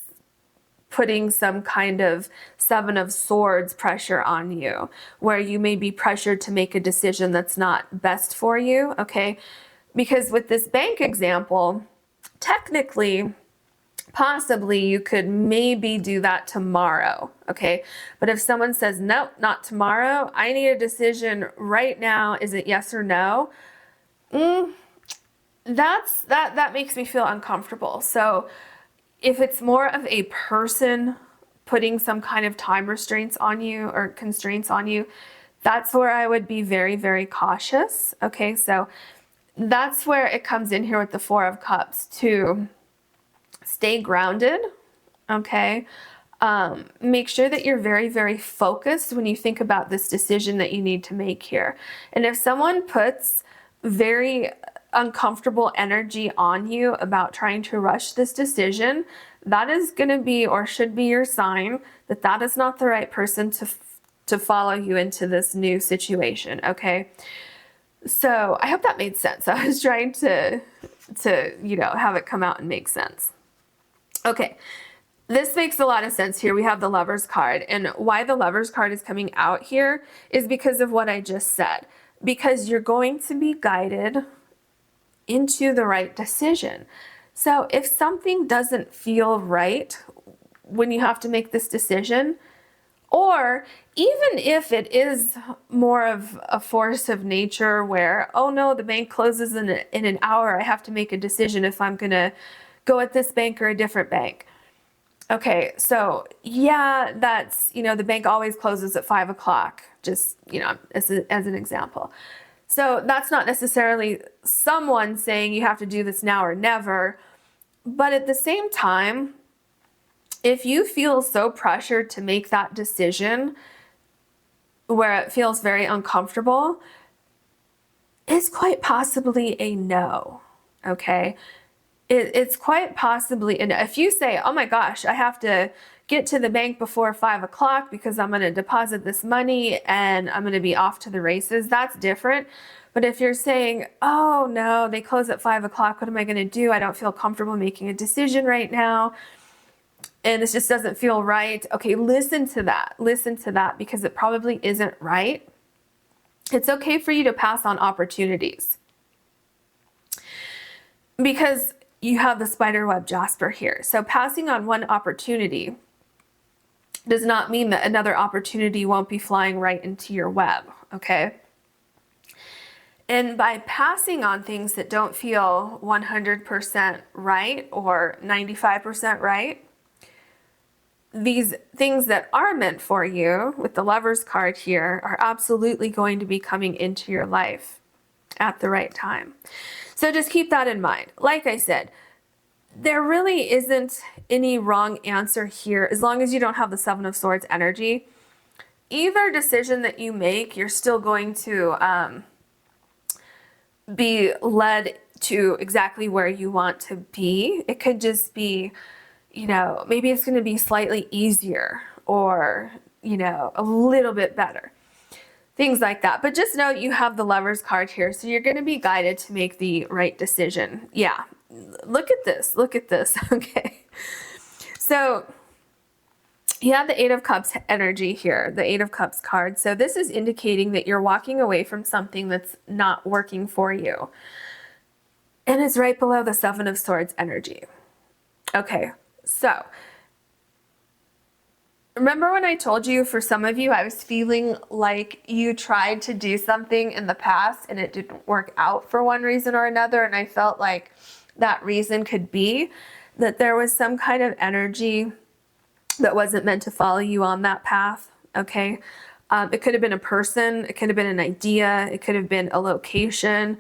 putting some kind of Seven of Swords pressure on you, where you may be pressured to make a decision that's not best for you, okay? Because with this bank example, technically, possibly you could maybe do that tomorrow, okay? But if someone says, nope, not tomorrow, I need a decision right now, is it yes or no? That makes me feel uncomfortable. So if it's more of a person putting some kind of time restraints on you or constraints on you, that's where I would be very, very cautious, okay? So that's where it comes in here with the Four of Cups to stay grounded, okay? Make sure that you're very, very focused when you think about this decision that you need to make here. And if someone puts very uncomfortable energy on you about trying to rush this decision, that is going to be, or should be, your sign that that is not the right person to follow you into this new situation, okay? So I hope that made sense. I was trying to have it come out and make sense. Okay, this makes a lot of sense here. We have the Lovers card, and why the Lovers card is coming out here is because of what I just said. Because you're going to be guided into the right decision. So if something doesn't feel right when you have to make this decision, or even if it is more of a force of nature where, oh no, the bank closes in an hour, I have to make a decision if I'm gonna go at this bank or a different bank. Okay, so yeah, that's, the bank always closes at 5 o'clock, just, as an example. So that's not necessarily someone saying you have to do this now or never, but at the same time, if you feel so pressured to make that decision where it feels very uncomfortable, it's quite possibly a no, okay? It's quite possibly, and if you say, oh my gosh, I have to get to the bank before 5 o'clock because I'm going to deposit this money and I'm going to be off to the races, that's different. But if you're saying, oh no, they close at 5 o'clock, what am I going to do? I don't feel comfortable making a decision right now, and this just doesn't feel right. Okay, listen to that because it probably isn't right. It's okay for you to pass on opportunities, because you have the Spiderweb Jasper here. So passing on one opportunity does not mean that another opportunity won't be flying right into your web, okay? And by passing on things that don't feel 100% right or 95% right, these things that are meant for you with the Lovers card here are absolutely going to be coming into your life at the right time. So just keep that in mind. Like I said, there really isn't any wrong answer here as long as you don't have the Seven of Swords energy. either decision that you make, you're still going to be led to exactly where you want to be. It could just be, you know, maybe it's going to be slightly easier or, you know, a little bit better. Things like that. But just know you have the Lover's card here, so you're going to be guided to make the right decision. Yeah. Look at this. Look at this. Okay. So you have the Eight of Cups energy here, the Eight of Cups card. So this is indicating that you're walking away from something that's not working for you. And it's right below the Seven of Swords energy. Okay, so remember when I told you, for some of you, I was feeling like you tried to do something in the past and it didn't work out for one reason or another, and I felt like that reason could be that there was some kind of energy that wasn't meant to follow you on that path, okay? It could have been a person, it could have been an idea, it could have been a location.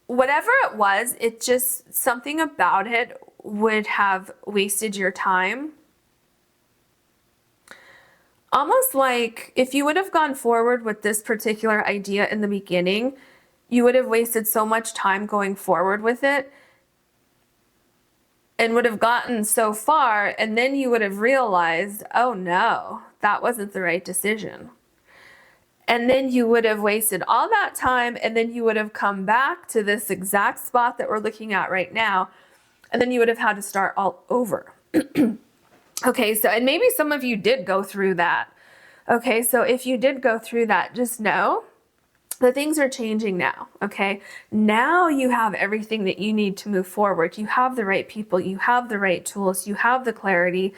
Whatever it was, it just, something about it would have wasted your time. Almost like if you would have gone forward with this particular idea in the beginning, you would have wasted so much time going forward with it and would have gotten so far, and then you would have realized, oh no, that wasn't the right decision. And then you would have wasted all that time, and then you would have come back to this exact spot that we're looking at right now, and then you would have had to start all over. Okay, so, and maybe some of you did go through that. Okay, so if you did go through that, just know that things are changing now, okay? Now you have everything that you need to move forward. You have the right people, you have the right tools, you have the clarity,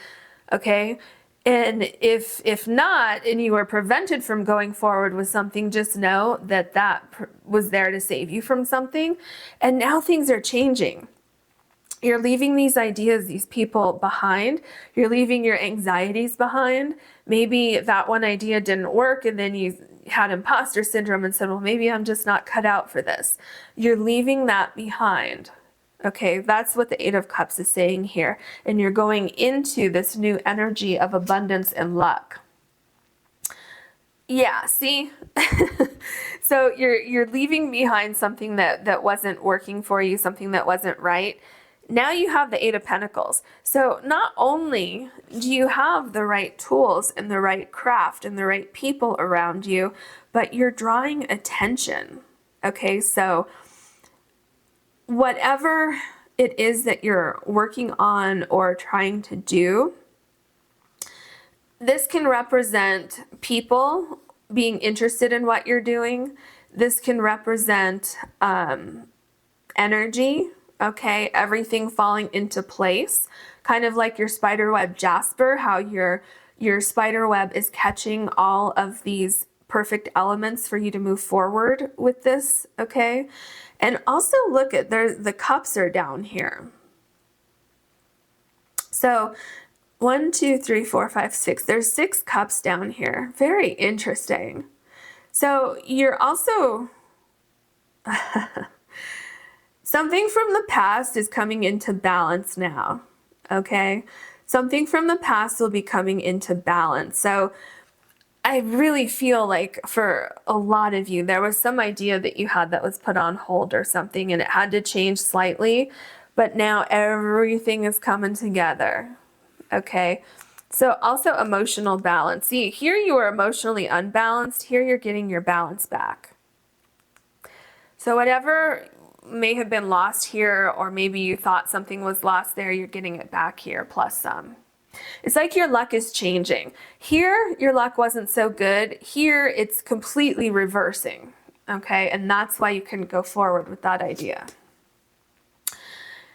okay? And if not, and you were prevented from going forward with something, just know that that was there to save you from something. And now things are changing. You're leaving these ideas, these people behind. You're leaving your anxieties behind. Maybe that one idea didn't work and then you had imposter syndrome and said, well, maybe I'm just not cut out for this. You're leaving that behind. Okay, that's what the Eight of Cups is saying here. And you're going into this new energy of abundance and luck. Yeah, see? So you're leaving behind something that wasn't working for you, something that wasn't right. Now you have the Eight of Pentacles. So not only do you have the right tools and the right craft and the right people around you, but you're drawing attention. Okay, so whatever it is that you're working on or trying to do, this can represent people being interested in what you're doing. This can represent energy, okay, everything falling into place, kind of like your Spiderweb Jasper, how your Spiderweb is catching all of these perfect elements for you to move forward with this, okay? And also look at, the cups are down here. So 1, 2, 3, 4, 5, 6. There's 6 cups down here. Very interesting. So you're also, something from the past is coming into balance now, okay? Something from the past will be coming into balance. So I really feel like for a lot of you, there was some idea that you had that was put on hold or something, and it had to change slightly, but now everything is coming together, okay? So also emotional balance. See, here you were emotionally unbalanced. Here you're getting your balance back. So whatever may have been lost here, or maybe you thought something was lost there, you're getting it back here plus some. It's like your luck is changing. Here, your luck wasn't so good. Here, it's completely reversing, okay? And that's why you couldn't go forward with that idea.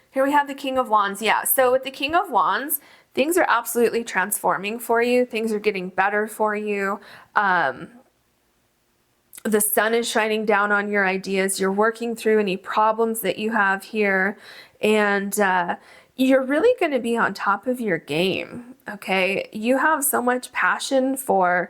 Here we have the King of Wands. Yeah, so with the King of Wands, things are absolutely transforming for you. Things are getting better for you. The sun is shining down on your ideas. You're working through any problems that you have here. And you're really going to be on top of your game, okay? You have so much passion for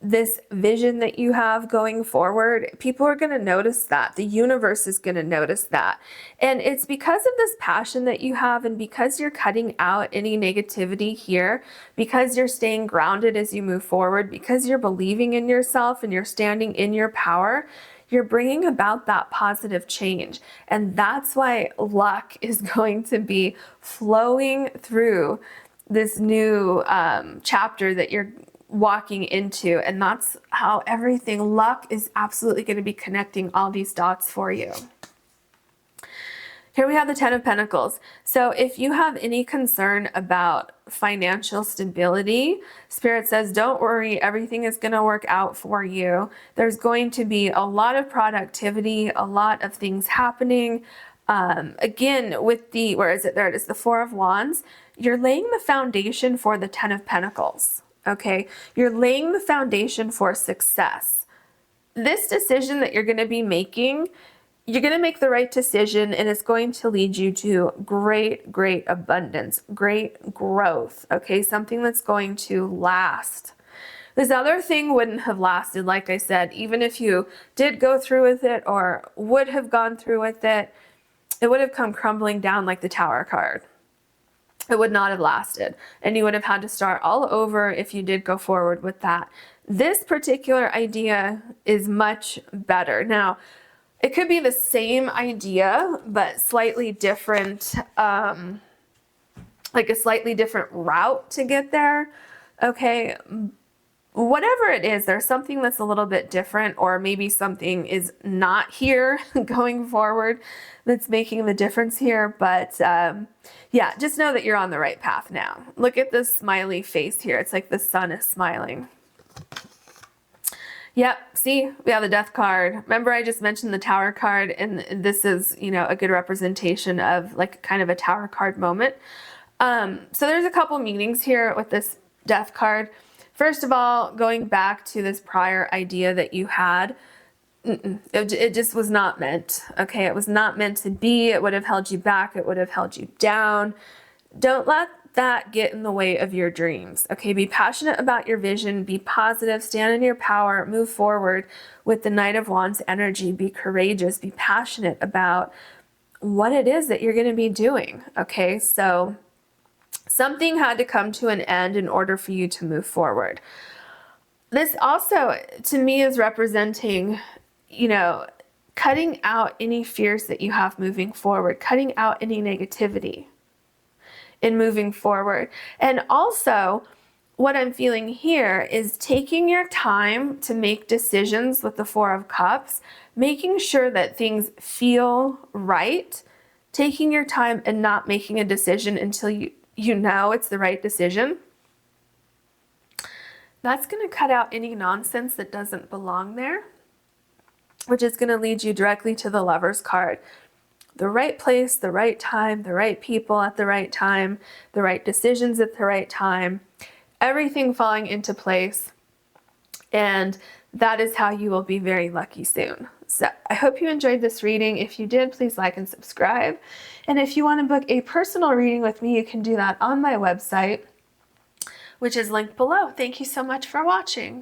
this vision that you have going forward, people are going to notice that. The universe is going to notice that. And it's because of this passion that you have, and because you're cutting out any negativity here, because you're staying grounded as you move forward, because you're believing in yourself and you're standing in your power, you're bringing about that positive change. And that's why luck is going to be flowing through this new chapter that you're walking into. And that's how everything, luck is absolutely going to be connecting all these dots for you. Here we have the Ten of Pentacles. So if you have any concern about financial stability, Spirit says, don't worry, everything is going to work out for you. There's going to be a lot of productivity, a lot of things happening. Again, with the, where is it? There it is, the Four of Wands. You're laying the foundation for the Ten of Pentacles. Okay, you're laying the foundation for success. This decision that you're going to be making, you're going to make the right decision, and it's going to lead you to great, great abundance, great growth. Okay, something that's going to last. This other thing wouldn't have lasted, like I said, even if you did go through with it or would have gone through with it, it would have come crumbling down like the Tower card. It would not have lasted, and you would have had to start all over if you did go forward with that. This particular idea is much better. Now, it could be the same idea, but slightly different, like a slightly different route to get there. Okay, whatever it is, there's something that's a little bit different, or maybe something is not here going forward that's making the difference here. But yeah, just know that you're on the right path now. Look at this smiley face here. It's like the sun is smiling. Yep, see, we have the Death card. Remember, I just mentioned the Tower card, and this is, you know, a good representation of like kind of a Tower card moment. So there's a couple meanings here with this Death card. First of all, going back to this prior idea that you had, it just was not meant. Okay, it was not meant to be. It would have held you back. It would have held you down. Don't let that get in the way of your dreams. Okay, be passionate about your vision, be positive, stand in your power, move forward with the Knight of Wands energy, be courageous, be passionate about what it is that you're going to be doing. Okay, so something had to come to an end in order for you to move forward. This also, to me, is representing, you know, cutting out any fears that you have moving forward, cutting out any negativity in moving forward. And also, what I'm feeling here is taking your time to make decisions with the Four of Cups, making sure that things feel right, taking your time and not making a decision until you know it's the right decision. That's going to cut out any nonsense that doesn't belong there, which is going to lead you directly to the Lover's card. The right place, the right time, the right people at the right time, the right decisions at the right time, everything falling into place. And that is how you will be very lucky soon. So I hope you enjoyed this reading. If you did, please like and subscribe. And if you want to book a personal reading with me, you can do that on my website, which is linked below. Thank you so much for watching.